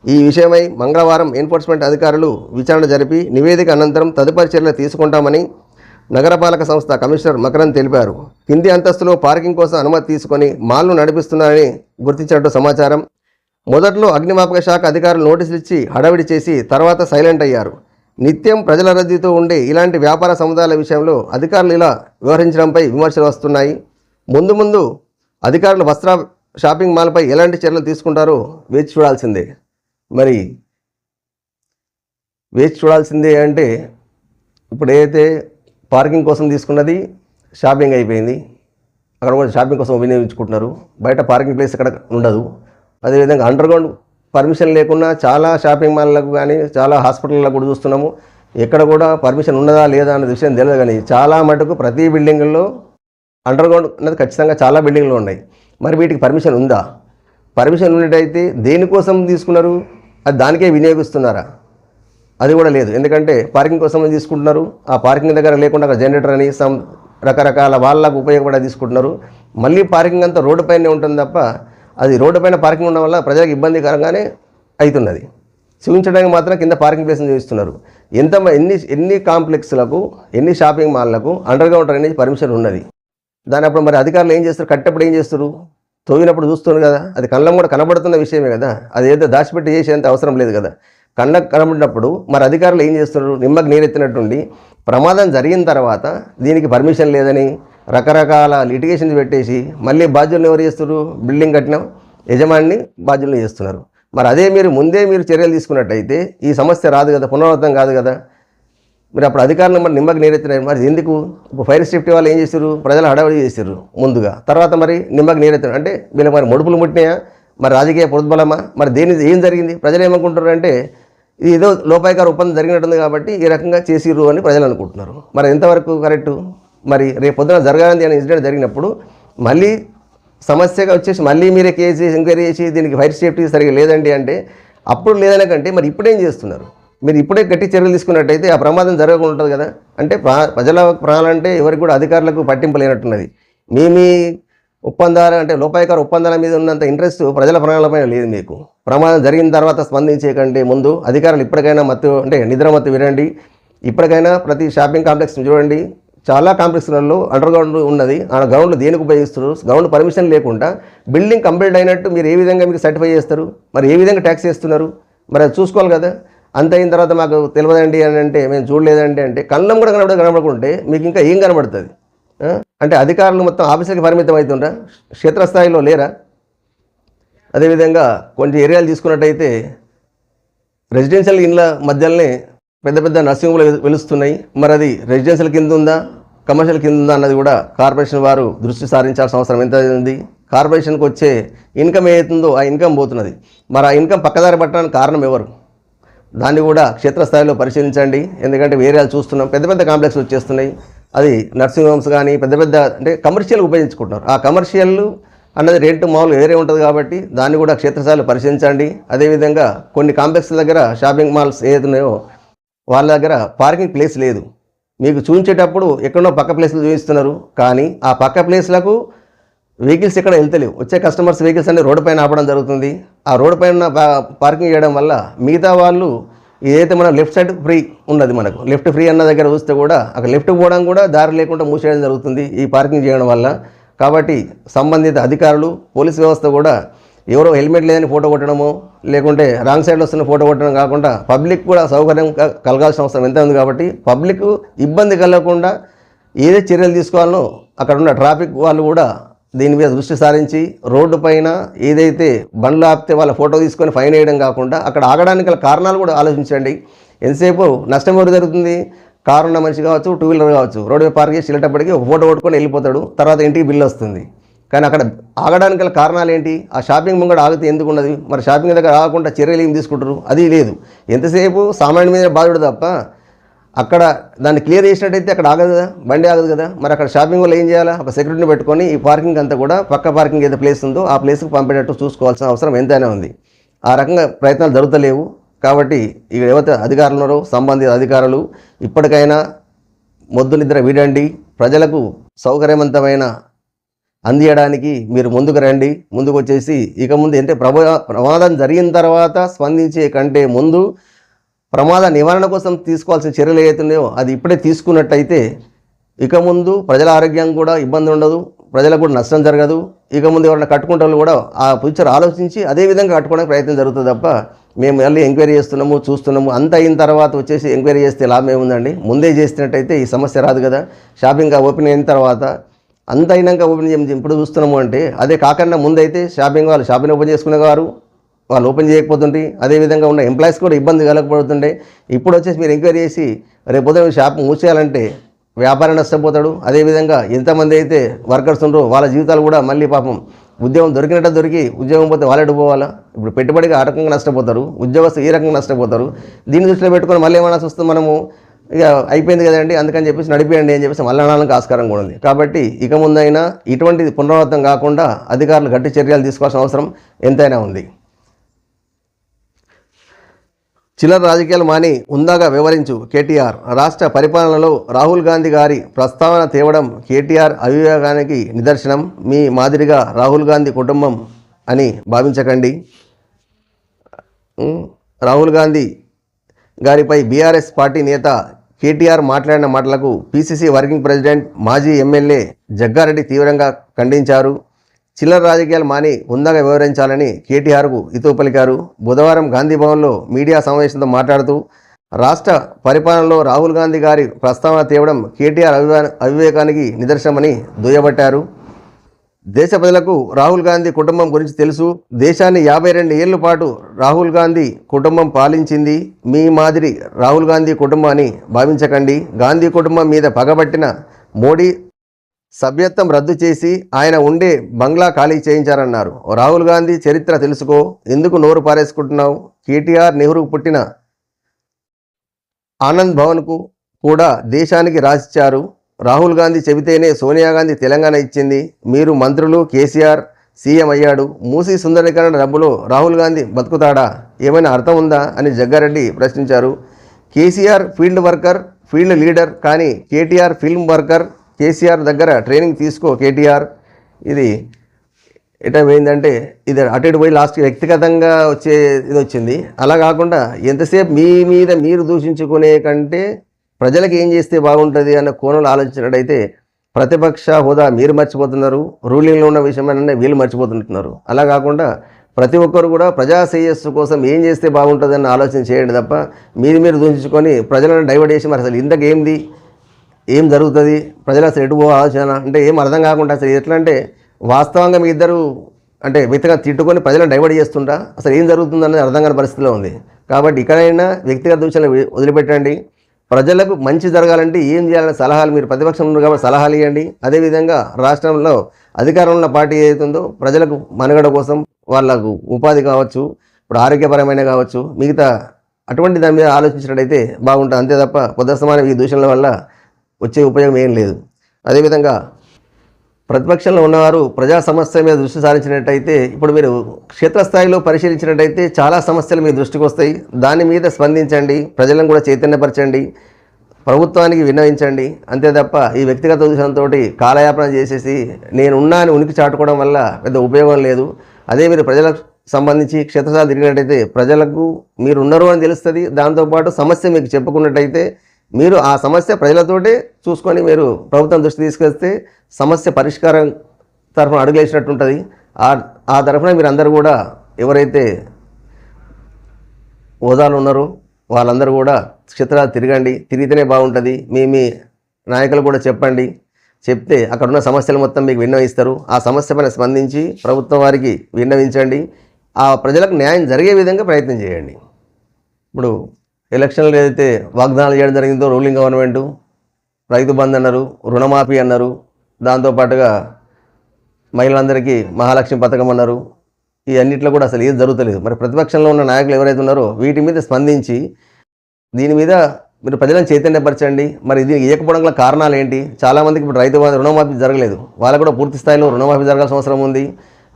ఈ విషయమై మంగళవారం ఎన్ఫోర్స్మెంట్ అధికారులు విచారణ జరిపి నివేదిక అనంతరం తదుపరి చర్యలు తీసుకుంటామని నగరపాలక సంస్థ కమిషనర్ మకరంద్ తెలిపారు. కింది అంతస్తులో పార్కింగ్ కోసం అనుమతి తీసుకొని మాల్ను నడిపిస్తున్నారని గుర్తించినట్టు సమాచారం. మొదట్లో అగ్నిమాపక శాఖ అధికారులు నోటీసులు ఇచ్చి హడావిడి చేసి తర్వాత సైలెంట్ అయ్యారు. నిత్యం ప్రజల రద్దీతో ఉండే ఇలాంటి వ్యాపార సముదాయాల విషయంలో అధికారులు ఇలా వ్యవహరించడంపై విమర్శలు వస్తున్నాయి. ముందు అధికారులు వస్త్ర షాపింగ్ మాల్పై ఎలాంటి చర్యలు తీసుకుంటారో వేచి చూడాల్సిందే. మరి వేచి చూడాల్సిందే అంటే ఇప్పుడు ఏదైతే పార్కింగ్ కోసం తీసుకున్నది షాపింగ్ అయిపోయింది, అక్కడ కూడా షాపింగ్ కోసం వినియోగించుకుంటున్నారు. బయట పార్కింగ్ ప్లేస్ ఇక్కడ ఉండదు. అదేవిధంగా అండర్గ్రౌండ్ పర్మిషన్ లేకుండా చాలా షాపింగ్ మాల్లకు కానీ చాలా హాస్పిటళ్ళకు కూడా చూస్తున్నాము. ఎక్కడ కూడా పర్మిషన్ ఉన్నదా లేదా అనే విషయం తెలియదు. కానీ చాలా మటుకు ప్రతి బిల్డింగ్లో అండర్గ్రౌండ్ అనేది ఖచ్చితంగా చాలా బిల్డింగ్లు ఉన్నాయి. మరి వీటికి పర్మిషన్ ఉందా? పర్మిషన్ ఉన్నట్టయితే దేనికోసం తీసుకున్నారు? అది దానికే వినియోగిస్తున్నారా? అది కూడా లేదు. ఎందుకంటే పార్కింగ్ కోసం తీసుకుంటున్నారు. ఆ పార్కింగ్ దగ్గర లేకుండా అక్కడ జనరేటర్ అని రకరకాల వాళ్ళకు ఉపయోగపడే తీసుకుంటున్నారు. మళ్ళీ పార్కింగ్ అంతా రోడ్డు పైనే ఉంటుంది తప్ప అది రోడ్డు పైన పార్కింగ్ ఉండడం వల్ల ప్రజలకు ఇబ్బందికరంగానే అవుతున్నది. చూపించడానికి మాత్రం కింద పార్కింగ్ ప్లేస్ని చూపిస్తున్నారు. ఎన్ని కాంప్లెక్స్లకు, ఎన్ని షాపింగ్ మాల్లకు అండర్గ్రౌండ్ డ్రైనేజ్ పర్మిషన్ ఉన్నది. దాని అప్పుడు మరి అధికారులు ఏం చేస్తారు? కట్టేప్పుడు ఏం చేస్తారు? తోగినప్పుడు చూస్తున్నారు కదా, అది కళ్ళం కూడా కనబడుతున్న విషయమే కదా. అది ఏదో దాచిపెట్టి చేసేంత అవసరం లేదు కదా. కళ్ళకు కనబడినప్పుడు మరి అధికారులు ఏం చేస్తున్నారు? నిమ్మకు నీరెత్తినట్టుండి ప్రమాదం జరిగిన తర్వాత దీనికి పర్మిషన్ లేదని రకరకాల లిటిగేషన్స్ పెట్టేసి మళ్ళీ బాధ్యులను ఎవరు చేస్తున్నారు? బిల్డింగ్ కట్టిన యజమానిని బాధ్యులను చేస్తున్నారు. మరి అదే మీరు ముందే చర్యలు తీసుకున్నట్టయితే ఈ సమస్య రాదు కదా, పునరావృతం కాదు కదా. మీరు అప్పుడు అధికారులు మరి నిమ్మకి నీరెత్తినారు. మరి ఎందుకు? ఇప్పుడు ఫైర్ సేఫ్టీ వాళ్ళు ఏం చేశారు? ప్రజలు హడావిడి చేశారు ముందుగా, తర్వాత మరి నిమ్మకి నీరెత్తారు అంటే వీళ్ళకి మరి ముడుపులు ముట్టినాయా? మరి రాజకీయ ప్రోద్బలమా? మరి ఏం జరిగింది? ప్రజలు ఏమనుకుంటారు అంటే ఇది ఏదో లోపాయకార ఒప్పందం జరిగినట్టుంది కాబట్టి ఈ రకంగా చేసిర్రు అని ప్రజలు అనుకుంటున్నారు. మరి ఎంతవరకు కరెక్టు? మరి రేపు పొద్దున జరగాలి అనే ఇన్సిడెంట్ జరిగినప్పుడు మళ్ళీ సమస్యగా వచ్చేసి మళ్ళీ మీరే కేసు ఎంక్వైరీ చేసి దీనికి ఫైర్ సేఫ్టీ సరిగ్గా లేదండి అంటే అప్పుడు లేదనే కంటే మరి ఇప్పుడేం చేస్తున్నారు? మీరు ఇప్పుడే గట్టి చర్యలు తీసుకున్నట్టయితే ఆ ప్రమాదం జరగకుండా ఉంటుంది కదా. అంటే ప్రజల ప్రాణాలంటే ఎవరికి కూడా అధికారులకు పట్టింపు లేనట్టున్నది. మీ ఒప్పందాలు అంటే లోపాయకార ఒప్పందాల మీద ఉన్నంత ఇంట్రెస్ట్ ప్రజల ప్రాణాలపైన లేదు మీకు. ప్రమాదం జరిగిన తర్వాత స్పందించే కంటే ముందు అధికారులు ఇప్పటికైనా నిద్రమత్తు వినండి. ఇప్పటికైనా ప్రతి షాపింగ్ కాంప్లెక్స్ చూడండి, చాలా కాంప్లెక్స్లలో అండర్ గ్రౌండ్ ఉన్నది. ఆ గ్రౌండ్లో దేనికి ఉపయోగిస్తారు? గ్రౌండ్ పర్మిషన్ లేకుండా బిల్డింగ్ కంప్లీట్ అయినట్టు మీరు ఏ విధంగా మీకు సర్టిఫై చేస్తారు? మరి ఏ విధంగా ట్యాక్స్ చేస్తున్నారు? మరి అది చూసుకోవాలి కదా. అంత అయిన తర్వాత మాకు తెలియదండి అని అంటే, మేము చూడలేదండి అంటే, కళ్ళం కూడా కనబడకుంటే మీకు ఇంకా ఏం కనబడుతుంది? అంటే అధికారులు మొత్తం ఆఫీసులకి పరిమితం అవుతుండ్రా? క్షేత్రస్థాయిలో లేరా? అదేవిధంగా కొన్ని ఏరియాలు తీసుకున్నట్టయితే రెసిడెన్షియల్ ఇళ్ళ మధ్యలోనే పెద్ద పెద్ద నర్సింగ్ హోమ్లు వెలుస్తున్నాయి. మరి అది రెసిడెన్షియల్ కింద ఉందా, కమర్షియల్ కింద ఉందా అన్నది కూడా కార్పొరేషన్ వారు దృష్టి సారించాల్సిన అవసరం ఎంత ఉంది. కార్పొరేషన్కి వచ్చే ఇన్కమ్ ఏదైతుందో ఆ ఇన్కమ్ పోతున్నది. మరి ఆ ఇన్కమ్ పక్కదారి పట్టడానికి కారణం ఎవరు? దాన్ని కూడా క్షేత్రస్థాయిలో పరిశీలించండి. ఎందుకంటే వేరేలు చూస్తున్నాం, పెద్ద పెద్ద కాంప్లెక్స్ వచ్చేస్తున్నాయి. అది నర్సింగ్ హోమ్స్ కానీ పెద్ద పెద్ద అంటే కమర్షియల్ ఉపయోగించుకుంటున్నారు. ఆ కమర్షియల్ అన్నది రేటు మామూలు వేరే ఉంటుంది కాబట్టి దాన్ని కూడా క్షేత్రస్థాయిలో పరిశీలించండి. అదేవిధంగా కొన్ని కాంప్లెక్స్ దగ్గర షాపింగ్ మాల్స్ ఏదున్నాయో వాళ్ళ దగ్గర పార్కింగ్ ప్లేస్ లేదు. మీకు చూపించేటప్పుడు ఎక్కడో పక్క ప్లేస్లు చూపిస్తున్నారు, కానీ ఆ పక్క ప్లేస్లకు వెహికల్స్ ఎక్కడ వెళ్తలేవు. వచ్చే కస్టమర్స్ వెహికల్స్ అన్ని రోడ్డు పైన ఆపడం జరుగుతుంది. ఆ రోడ్డు పైన పార్కింగ్ చేయడం వల్ల మిగతా వాళ్ళు ఏదైతే మనం లెఫ్ట్ సైడ్ ఫ్రీ ఉన్నది, మనకు లెఫ్ట్ ఫ్రీ అన్న దగ్గర చూస్తే కూడా అక్కడ లెఫ్ట్కి పోవడం కూడా దారి లేకుండా మూసేయడం జరుగుతుంది ఈ పార్కింగ్ చేయడం వల్ల. కాబట్టి సంబంధిత అధికారులు, పోలీస్ వ్యవస్థ కూడా ఎవరో హెల్మెట్ లేదని ఫోటో కొట్టడమో లేకుంటే రాంగ్ సైడ్లో వస్తున్న ఫోటో కొట్టడం కాకుండా పబ్లిక్ కూడా సౌకర్యం కలగాల్సిన అవసరం ఎంత ఉంది. కాబట్టి పబ్లిక్ ఇబ్బంది కలగకుండా ఏదే చర్యలు తీసుకోవాలనో అక్కడ ఉన్న ట్రాఫిక్ వాళ్ళు కూడా దీని మీద దృష్టి సారించి రోడ్డు పైన ఏదైతే బండ్లు ఆపితే వాళ్ళ ఫోటో తీసుకొని ఫైన్ వేయడం కాకుండా అక్కడ ఆగడానికి గల కారణాలు కూడా ఆలోచించండి. ఎంతసేపు నష్టం ఎవరు జరుగుతుంది? కారు ఉన్న మనిషి కావచ్చు, టూ వీలర్ కావచ్చు, రోడ్డు మీద పార్క్ చేసి వెళ్ళేటప్పటికి ఒక ఫోటో కొట్టుకొని వెళ్ళిపోతాడు, తర్వాత ఇంటికి బిల్లు వస్తుంది. కానీ అక్కడ ఆగడానికి గల కారణాలు ఏంటి? ఆ షాపింగ్ ముంగడ ఆగితే ఎందుకు ఉన్నది? మరి షాపింగ్ దగ్గర ఆగకుండా చర్యలు ఏం తీసుకుంటారు? అది లేదు. ఎంతసేపు సామాన్య మీద బాధుడు తప్ప అక్కడ దాన్ని క్లియర్ చేసినట్టయితే అక్కడ ఆగదు కదా, బండి ఆగదు కదా. మరి అక్కడ షాపింగ్ వల్ల ఏం చేయాలా? ఒక సెక్యూరిటీని పెట్టుకొని ఈ పార్కింగ్ అంతా కూడా పక్క పార్కింగ్ ఏదో ప్లేస్ ఉందో ఆ ప్లేస్కి పంపేటట్టు చూసుకోవాల్సిన అవసరం ఎంతైనా ఉంది. ఆ రకంగా ప్రయత్నాలు జరుగుతలేవు. కాబట్టి ఇక ఎవరైతే అధికారులు ఉన్నారో సంబంధిత అధికారులు ఇప్పటికైనా మొద్దు నిద్ర వీడండి. ప్రజలకు సౌకర్యవంతమైన అందియడానికి మీరు ముందుకు రండి. ముందుకు వచ్చేసి ఇక ముందు అంటే ప్రమాదం జరిగిన తర్వాత స్పందించే కంటే ముందు ప్రమాద నివారణ కోసం తీసుకోవాల్సిన చర్యలు ఏవైతున్నాయో అది ఇప్పుడే తీసుకున్నట్టయితే ఇక ముందు ప్రజల ఆరోగ్యం కూడా ఇబ్బంది ఉండదు, ప్రజలకు కూడా నష్టం జరగదు. ఇక ముందు ఎవరైనా కట్టుకుంటే కూడా ఆ ఫ్యూచర్ ఆలోచించి అదే విధంగా కట్టుకోవడానికి ప్రయత్నం జరుగుతుంది తప్ప మేము మళ్ళీ ఎంక్వైరీ చేస్తున్నాము చూస్తున్నాము అంత అయిన తర్వాత వచ్చేసి ఎంక్వైరీ చేస్తే లాభం ఏముందండి? ముందే చేసినట్టయితే ఈ సమస్య రాదు కదా. షాపింగ్ ఓపెన్ అయిన తర్వాత అంత అయినాక ఓపెన్ ఇప్పుడు చూస్తున్నాము అంటే అదే కాకుండా ముందైతే వాళ్ళు షాపింగ్ ఓపెన్ చేసుకునేవారు, వాళ్ళు ఓపెన్ చేయకపోతుంటే అదేవిధంగా ఉన్న ఎంప్లాయీస్ కూడా ఇబ్బంది కలగకపోతుండే. ఇప్పుడు వచ్చేసి మీరు ఎంక్వైరీ చేసి రేపు ఉదయం షాప్ మూసేయాలంటే వ్యాపారం నష్టపోతాడు. అదేవిధంగా ఎంతమంది అయితే వర్కర్స్ ఉన్నారో వాళ్ళ జీవితాలు కూడా మళ్ళీ పాపం ఉద్యోగం దొరికి ఉద్యోగం పోతే వాళ్ళెటు పోవాలా? ఇప్పుడు పెట్టుబడిగా ఆ రకంగా నష్టపోతారు, ఉద్యోగస్తులు ఈ రకంగా నష్టపోతారు. దీన్ని దృష్టిలో పెట్టుకొని మళ్ళీ ఏమైనా వస్తుంది మనము ఇక అయిపోయింది కదండి అందుకని చెప్పేసి నడిపేయండి అని చెప్పేసి మళ్ళీ అనడానికి ఆస్కారం కూడా ఉంది. కాబట్టి ఇక ముందైనా ఇటువంటిది పునరావృతం కాకుండా అధికారులు గట్టి చర్యలు తీసుకోవాల్సిన అవసరం ఎంతైనా ఉంది. చిల్లర రాజకీయాలు మాని ఉందాగా వివరించు కేటీఆర్. రాష్ట్ర పరిపాలనలో రాహుల్ గాంధీ గారి ప్రస్తావన తేవడం కేటీఆర్ అవివేకానికి నిదర్శనం. మీ మాదిరిగా రాహుల్ గాంధీ కుటుంబం అని భావించకండి. రాహుల్ గాంధీ గారిపై బీఆర్ఎస్ పార్టీ నేత కేటీఆర్ మాట్లాడిన మాటలకు పీసీసీ వర్కింగ్ ప్రెసిడెంట్ మాజీ ఎమ్మెల్యే జగ్గారెడ్డి తీవ్రంగా ఖండించారు. చిల్లర రాజకీయాలు మాని ఉందాగా వివరించాలని కేటీఆర్కు హితవు పలికారు. బుధవారం గాంధీ భవన్లో మీడియా సమావేశంతో మాట్లాడుతూ రాష్ట్ర పరిపాలనలో రాహుల్ గాంధీ గారి ప్రస్తావన తేవడం కేటీఆర్ అవివేకానికి నిదర్శనమని దుయ్యబట్టారు. దేశ ప్రజలకు రాహుల్ గాంధీ కుటుంబం గురించి తెలుసు. దేశాన్ని 52 ఏళ్ల పాటు రాహుల్ గాంధీ కుటుంబం పాలించింది. మీ మాదిరి రాహుల్ గాంధీ కుటుంబం అని భావించకండి. గాంధీ కుటుంబం మీద పగబట్టిన మోడీ సభ్యత్వం రద్దు చేసి ఆయన ఉండే బంగ్లా ఖాళీ చేయించారన్నారు. రాహుల్ గాంధీ చరిత్ర తెలుసుకో, ఎందుకు నోరు పారేసుకుంటున్నావు? కేటీఆర్ నెహ్రూ పుట్టిన ఆనంద్ భవన్కు కూడా దేశానికి రాసిచ్చారు. రాహుల్ గాంధీ చెబితేనే సోనియా గాంధీ తెలంగాణ ఇచ్చింది. మీరు మంత్రులు, కేసీఆర్ సీఎం అయ్యాడు. మూసీ సుందరీకరణ డబ్బులో రాహుల్ గాంధీ బతుకుతాడా? ఏమైనా అర్థం ఉందా అని జగ్గారెడ్డి ప్రశ్నించారు. KCR field worker, field leader, కానీ కేటీఆర్ ఫిల్మ్ వర్కర్. కేసీఆర్ దగ్గర ట్రైనింగ్ తీసుకో కేటీఆర్. ఇది ఎట్లా పోయిందంటే ఇది అటు ఇటు పోయి లాస్ట్కి వ్యక్తిగతంగా వచ్చే ఇది వచ్చింది. అలా కాకుండా ఎంతసేపు మీ మీద మీరు దూషించుకునే కంటే ప్రజలకు ఏం చేస్తే బాగుంటుంది అన్న కోణంలో ఆలోచించినట్టయితే ప్రతిపక్ష హోదా మీరు మర్చిపోతున్నారు, రూలింగ్లో ఉన్న విషయమైనా వీళ్ళు మర్చిపోతుంటున్నారు. అలా కాకుండా ప్రతి ఒక్కరు కూడా ప్రజా శ్రేయస్సు కోసం ఏం చేస్తే బాగుంటుంది అన్న ఆలోచన చేయండి తప్ప మీరు దూషించుకొని ప్రజలను డైవర్ట్ చేసి మరి అసలు ఇంతకేంది, ఏం జరుగుతుంది, ప్రజలు అసలు ఎటు ఆలోచన అంటే ఏం అర్థం కాకుండా అసలు ఎట్లా అంటే వాస్తవంగా మీ ఇద్దరు అంటే వ్యక్తిగత తిట్టుకొని ప్రజలను డైవర్ట్ చేస్తుంటా అసలు ఏం జరుగుతుందన్నది అర్థం కాని పరిస్థితిలో ఉంది. కాబట్టి ఇక్కడైనా వ్యక్తిగత దూషణలు వదిలిపెట్టండి. ప్రజలకు మంచి జరగాలంటే ఏం చేయాలనే సలహాలు మీరు ప్రతిపక్షం ఉన్నారు కాబట్టి సలహాలు ఇవ్వండి. అదేవిధంగా రాష్ట్రంలో అధికారంలో ఉన్న పార్టీ ఏదైతుందో ప్రజలకు మనుగడ కోసం వాళ్ళకు ఉపాధి కావచ్చు, ఇప్పుడు ఆరోగ్యపరమైన కావచ్చు, మిగతా అటువంటి దాని మీద ఆలోచించినట్టయితే బాగుంటుంది. అంతే తప్ప కొద్దిసమానం ఈ దూషణల వల్ల వచ్చే ఉపయోగం ఏం లేదు. అదేవిధంగా ప్రతిపక్షంలో ఉన్నవారు ప్రజా సమస్య మీద దృష్టి సారించినట్టయితే ఇప్పుడు మీరు క్షేత్రస్థాయిలో పరిశీలించినట్టయితే చాలా సమస్యలు మీ దృష్టికి వస్తాయి. దాని మీద స్పందించండి, ప్రజలను కూడా చైతన్యపరచండి, ప్రభుత్వానికి విన్నవించండి. అంతే తప్ప ఈ వ్యక్తిగత దూషణతో కాలయాపన చేసేసి నేనున్నా అని ఉనికి చాటుకోవడం వల్ల పెద్ద ఉపయోగం లేదు. అదే మీరు ప్రజలకు సంబంధించి క్షేత్రస్థాయి తిరిగినట్టయితే ప్రజలకు మీరు ఉన్నారు అని తెలుస్తుంది. దాంతోపాటు సమస్య మీకు చెప్పుకున్నట్టయితే మీరు ఆ సమస్య ప్రజలతోటే చూసుకొని మీరు ప్రభుత్వం దృష్టి తీసుకొస్తే సమస్య పరిష్కారం తరఫున అడుగులేసినట్టు ఉంటుంది. ఆ తరఫున మీరు అందరూ కూడా ఎవరైతే హోదాలు ఉన్నారో వాళ్ళందరూ కూడా క్షేత్రాలు తిరగండి, తిరిగితేనే బాగుంటుంది. మీ నాయకులు కూడా చెప్పండి, చెప్తే అక్కడున్న సమస్యలు మొత్తం మీకు విన్నవిస్తారు. ఆ సమస్య పైన స్పందించి ప్రభుత్వం వారికి విన్నవించండి. ఆ ప్రజలకు న్యాయం జరిగే విధంగా ప్రయత్నం చేయండి. ఇప్పుడు ఎలక్షన్లు ఏదైతే వాగ్దానాలు చేయడం జరిగిందో రూలింగ్ గవర్నమెంటు, రైతు బంధు అన్నారు, రుణమాఫీ అన్నారు, దాంతోపాటుగా మహిళలందరికీ మహాలక్ష్మి పథకం అన్నారు. ఈ అన్నింటిలో కూడా అసలు ఏది జరుగుతలేదు. మరి ప్రతిపక్షంలో ఉన్న నాయకులు ఎవరైతే ఉన్నారో వీటి మీద స్పందించి దీని మీద మీరు ప్రజలను చైతన్యపరచండి. మరి ఇది ఇవ్వకపోవడం గల కారణాలు ఏంటి? చాలామందికి ఇప్పుడు రైతు బంధు రుణమాఫీ జరగలేదు, వాళ్ళకు కూడా పూర్తి స్థాయిలో రుణమాఫీ జరగాల్సిన అవసరం ఉంది.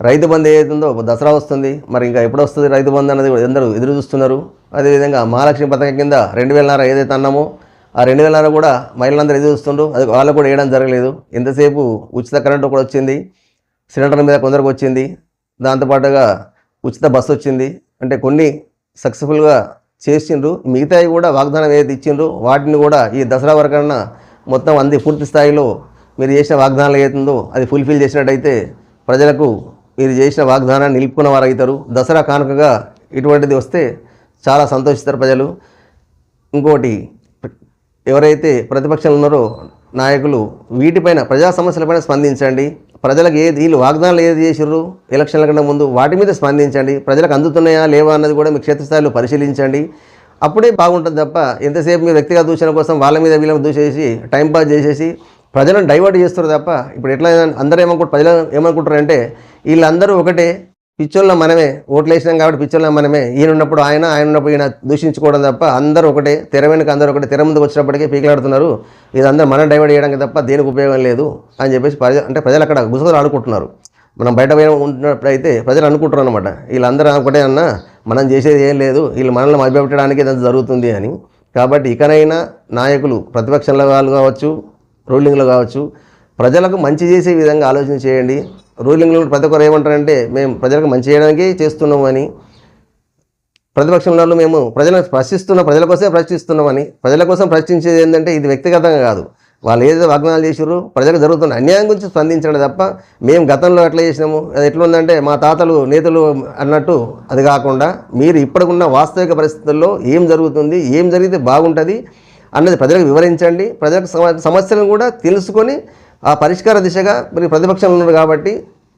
రైతు బంధు ఏదైతుందో దసరా వస్తుంది, మరి ఇంకా ఎప్పుడు వస్తుంది రైతు బంధు అన్నది అందరూ ఎదురు చూస్తున్నారు. అదేవిధంగా మహాలక్ష్మి పథకం కింద 2,000 ఏదైతే అన్నామో ఆ 2,000 కూడా మహిళలందరూ ఎదురు చూస్తుండ్రు. అది వాళ్ళకు కూడా వేయడం జరగలేదు. ఎంతసేపు ఉచిత కరెంటు కూడా వచ్చింది, సిలిండర్ మీద కొందరికి వచ్చింది, దాంతోపాటుగా ఉచిత బస్సు వచ్చింది. అంటే కొన్ని సక్సెస్ఫుల్గా చేసిండ్రు, మిగతాయి కూడా వాగ్దానం ఏదైతే ఇచ్చిండ్రు వాటిని కూడా ఈ దసరా వరకన్నా మొత్తం అంది పూర్తి స్థాయిలో మీరు చేసిన వాగ్దానాలు ఏదైతుందో అది ఫుల్ఫిల్ చేసినట్టయితే ప్రజలకు మీరు చేసిన వాగ్దానాన్ని నిలుపుకున్న వారు అవుతారు. దసరా కానుకగా ఇటువంటిది వస్తే చాలా సంతోషిస్తారు ప్రజలు. ఇంకోటి, ఎవరైతే ప్రతిపక్షంలో ఉన్నారో నాయకులు వీటిపైన ప్రజా సమస్యలపైన స్పందించండి. ప్రజలకు వీళ్ళు వాగ్దానాలు ఏది చేసిర్రు ఎలక్షన్ల కన్నా ముందు వాటి మీద స్పందించండి. ప్రజలకు అందుతున్నాయా లేవా అన్నది కూడా మీ క్షేత్రస్థాయిలో పరిశీలించండి. అప్పుడే బాగుంటుంది తప్ప ఎంతసేపు మీరు వ్యక్తిగత దూషణ కోసం వాళ్ళ మీద వీళ్ళ దూసేసి టైంపాస్ చేసేసి ప్రజలను డైవర్ట్ చేస్తారు తప్ప ఇప్పుడు ఎట్లా అందరూ ప్రజలు ఏమనుకుంటారంటే వీళ్ళందరూ ఒకటే, పిచ్చోళ్ళ మనమే, ఓట్లు వేసినాం కాబట్టి పిచ్చోళ్ళ మనమే, ఈయన ఉన్నప్పుడు ఆయన ఉన్నప్పుడు ఈయన దూషించుకోవడం తప్ప అందరూ ఒకటే, తెర వెనుక అందరూ ఒకటే, తెర ముందుకు వచ్చినప్పటికీ పీకలాడుతున్నారు. ఇదందరూ మనం డైవర్ట్ చేయడానికి తప్ప దేనికి ఉపయోగం లేదు అని చెప్పేసి ప్రజలు అక్కడ గుసగుసలు ఆడుకుంటున్నారు. మనం బయట ఉన్నప్పుడు అయితే ప్రజలు అనుకుంటారు అనమాట, వీళ్ళందరూ ఒకటే అన్న మనం చేసేది ఏం లేదు, వీళ్ళు మనల్ని మభ్యపెట్టడానికి ఇదంతా జరుగుతుంది అని. కాబట్టి ఇకనైనా నాయకులు ప్రతిపక్షంలో వాళ్ళు కావచ్చు, రూలింగ్లో కావచ్చు, ప్రజలకు మంచి చేసే విధంగా ఆలోచన చేయండి. రూలింగ్లో ప్రతి ఒక్కరు ఏమంటారంటే మేము ప్రజలకు మంచి చేయడానికే చేస్తున్నాము అని, ప్రతిపక్షంలో మేము ప్రజలకు ప్రజల కోసమే ప్రశ్నిస్తున్నామని. ప్రజల కోసం ప్రశ్నించేది ఏంటంటే ఇది వ్యక్తిగతంగా కాదు, వాళ్ళు ఏదైతే వాగ్దానాలు చేసారో ప్రజలకు జరుగుతున్న అన్యాయం గురించి స్పందించడం తప్ప మేము గతంలో ఎట్లా చేసినాము అది ఎట్లా ఉందంటే మా తాతలు నేతలు అన్నట్టు అది కాకుండా మీరు ఇప్పటికున్న వాస్తవిక పరిస్థితుల్లో ఏం జరుగుతుంది, ఏం జరిగితే బాగుంటుంది అన్నది ప్రజలకు వివరించండి. ప్రజలకు సమస్యలను కూడా తెలుసుకొని ఆ పరిష్కార దిశగా మీరు ప్రతిపక్షంలో ఉన్నారు కాబట్టి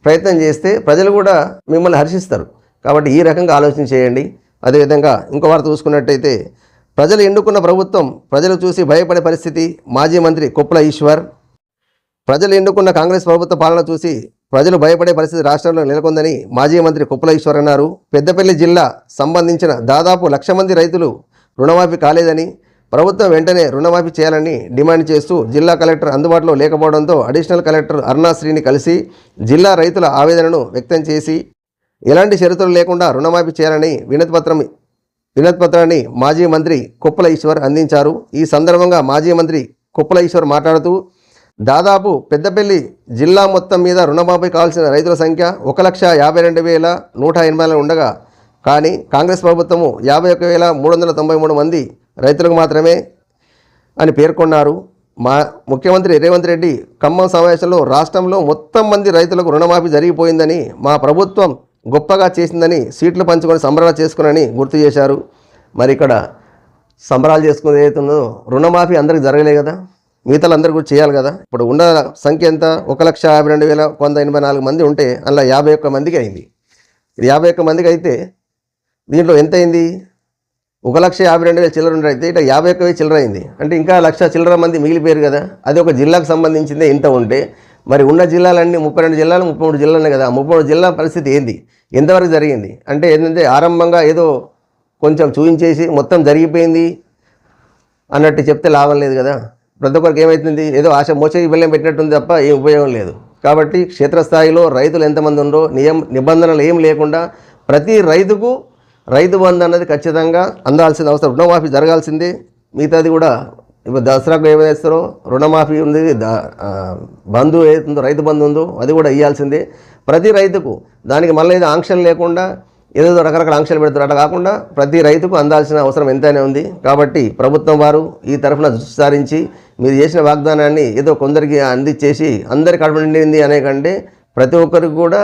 ప్రయత్నం చేస్తే ప్రజలు కూడా మిమ్మల్ని హర్షిస్తారు. కాబట్టి ఈ రకంగా ఆలోచన చేయండి. అదేవిధంగా ఇంకో వార్త చూసుకున్నట్టయితే ప్రజలు ఎన్నుకున్న ప్రభుత్వం ప్రజలు చూసి భయపడే పరిస్థితి, మాజీ మంత్రి కొప్పుల ఈశ్వర్. ప్రజలు ఎన్నుకున్న కాంగ్రెస్ ప్రభుత్వ పాలన చూసి ప్రజలు భయపడే పరిస్థితి రాష్ట్రంలో నెలకొందని మాజీ మంత్రి కొప్పుల ఈశ్వర్ అన్నారు. పెద్దపల్లి జిల్లా సంబంధించిన దాదాపు 1,00,000 మంది రైతులు రుణమాఫీ కాలేదని, ప్రభుత్వం వెంటనే రుణమాఫీ చేయాలని డిమాండ్ చేస్తూ జిల్లా కలెక్టర్ అందుబాటులో లేకపోవడంతో అడిషనల్ కలెక్టర్ అరుణాశ్రీని కలిసి జిల్లా రైతుల ఆవేదనను వ్యక్తం చేసి ఎలాంటి షరతులు లేకుండా రుణమాఫీ చేయాలని వినతిపత్రం వినతి పత్రాన్ని మాజీ మంత్రి కొప్పుల ఈశ్వర్ అందించారు. ఈ సందర్భంగా మాజీ మంత్రి కొప్పుల ఈశ్వర్ మాట్లాడుతూ దాదాపు పెద్దపల్లి జిల్లా మొత్తం మీద రుణమాఫీ కావాల్సిన రైతుల సంఖ్య 1,52,184 ఉండగా కానీ కాంగ్రెస్ ప్రభుత్వము 51,393 మంది రైతులకు మాత్రమే అని పేర్కొన్నారు. ముఖ్యమంత్రి రేవంత్ రెడ్డి ఖమ్మం సమావేశంలో రాష్ట్రంలో మొత్తం మంది రైతులకు రుణమాఫీ జరిగిపోయిందని, మా ప్రభుత్వం గొప్పగా చేసిందని, సీట్లు పంచుకొని సంబరాలు చేసుకుని గుర్తు చేశారు. మరి ఇక్కడ సంబరాలు చేసుకునేది ఏదైతుందో రుణమాఫీ అందరికి జరగలే కదా, మిగతాలు అందరూ కూడా చేయాలి కదా. ఇప్పుడు ఉన్న సంఖ్య ఎంత? 1,52,184 మంది ఉంటే అందులో 51 మందికి అయింది. ఇది 51 మందికి అయితే దీంట్లో ఎంత అయింది? 1,52,000 చిల్లర అయితే ఇట్లా 51,000 చిల్లర అయింది. అంటే ఇంకా 1,00,000 చిల్లర మంది మిగిలిపోయారు కదా. అది ఒక జిల్లాకు సంబంధించిందే ఇంత ఉంటే మరి ఉన్న జిల్లాలన్నీ 32 జిల్లాలు 33 జిల్లాలే కదా. 33 జిల్లా పరిస్థితి ఏంది? ఎంతవరకు జరిగింది? అంటే ఏంటంటే ఆరంభంగా ఏదో కొంచెం చూపించేసి మొత్తం జరిగిపోయింది అన్నట్టు చెప్తే లాభం లేదు కదా. ప్రతి ఒక్కరికి ఏమవుతుంది? ఏదో ఆశ మోచేకి బెల్లం పెట్టినట్టుంది తప్ప ఏం ఉపయోగం లేదు. కాబట్టి క్షేత్రస్థాయిలో రైతులు ఎంతమంది ఉండో నిబంధనలు ఏం లేకుండా ప్రతి రైతుకు రైతు బంధు అన్నది ఖచ్చితంగా అందాల్సిన అవసరం. రుణమాఫీ జరగాల్సిందే. మిగతాది కూడా ఇప్పుడు దసరాకు ఏమేస్తారో రుణమాఫీ ఉంది, బంధు ఏతుందో రైతు బంధు ఉందో అది కూడా ఇవ్వాల్సిందే ప్రతి రైతుకు. దానికి మళ్ళీ ఏదో ఆంక్షలు లేకుండా ఏదో రకరకాల ఆంక్షలు పెడతారు. అట్లా కాకుండా ప్రతి రైతుకు అందాల్సిన అవసరం ఎంతైనా ఉంది. కాబట్టి ప్రభుత్వం వారు ఈ తరఫున దృష్టి సారించి మీరు చేసిన వాగ్దానాన్ని ఏదో కొందరికి అందించేసి అందరి కడుపు నిండింది అనే కంటే ప్రతి ఒక్కరికి కూడా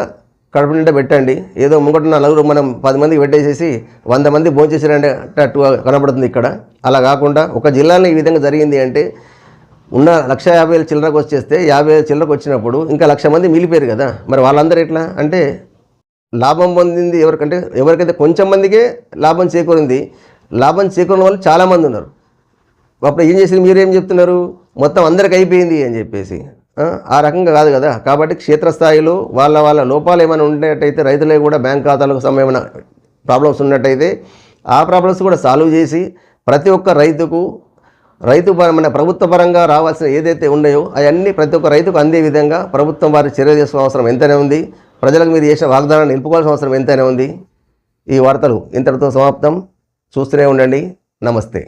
కడుపు నిండా పెట్టండి. ఏదో ముంగట నలుగురు మనం 10 మందికి పెట్టేసేసి 100 మంది భోంచేసారంటే అట్టుగా కనబడుతుంది ఇక్కడ. అలా కాకుండా ఒక జిల్లాలో ఈ విధంగా జరిగింది అంటే ఉన్న 1,50,000 చిల్లరకు వచ్చేస్తే 50,000 చిల్లరకు వచ్చినప్పుడు ఇంకా 1,00,000 మంది మిగిలిపోయారు కదా. మరి వాళ్ళందరూ ఎట్లా అంటే లాభం పొందింది ఎవరికైతే కొంచెం మందికే లాభం చేకూరింది. లాభం చేకూరిన వాళ్ళు చాలామంది ఉన్నారు. అప్పుడు ఏం చేసి మీరేం చెప్తున్నారు? మొత్తం అందరికి అయిపోయింది అని చెప్పేసి. ఆ రకంగా కాదు కదా. కాబట్టి క్షేత్రస్థాయిలో వాళ్ళ లోపాలు ఏమైనా ఉన్నట్టయితే రైతులే కూడా బ్యాంక్ ఖాతాలకు ఏమైనా ప్రాబ్లమ్స్ ఉన్నట్టయితే ఆ ప్రాబ్లమ్స్ కూడా సాల్వ్ చేసి ప్రతి ఒక్క రైతుకు మన ప్రభుత్వ పరంగా రావాల్సిన ఏదైతే ఉన్నాయో అవన్నీ ప్రతి ఒక్క రైతుకు అందే విధంగా ప్రభుత్వం వారి చర్య చేసుకోవాల్సిన అవసరం ఎంతైనా ఉంది. ప్రజలకు మీరు చేసిన వాగ్దానాన్ని నిలుపుకోవాల్సిన అవసరం ఎంతైనా ఉంది. ఈ వార్తలు ఇంతటితో సమాప్తం. చూస్తూనే ఉండండి. నమస్తే.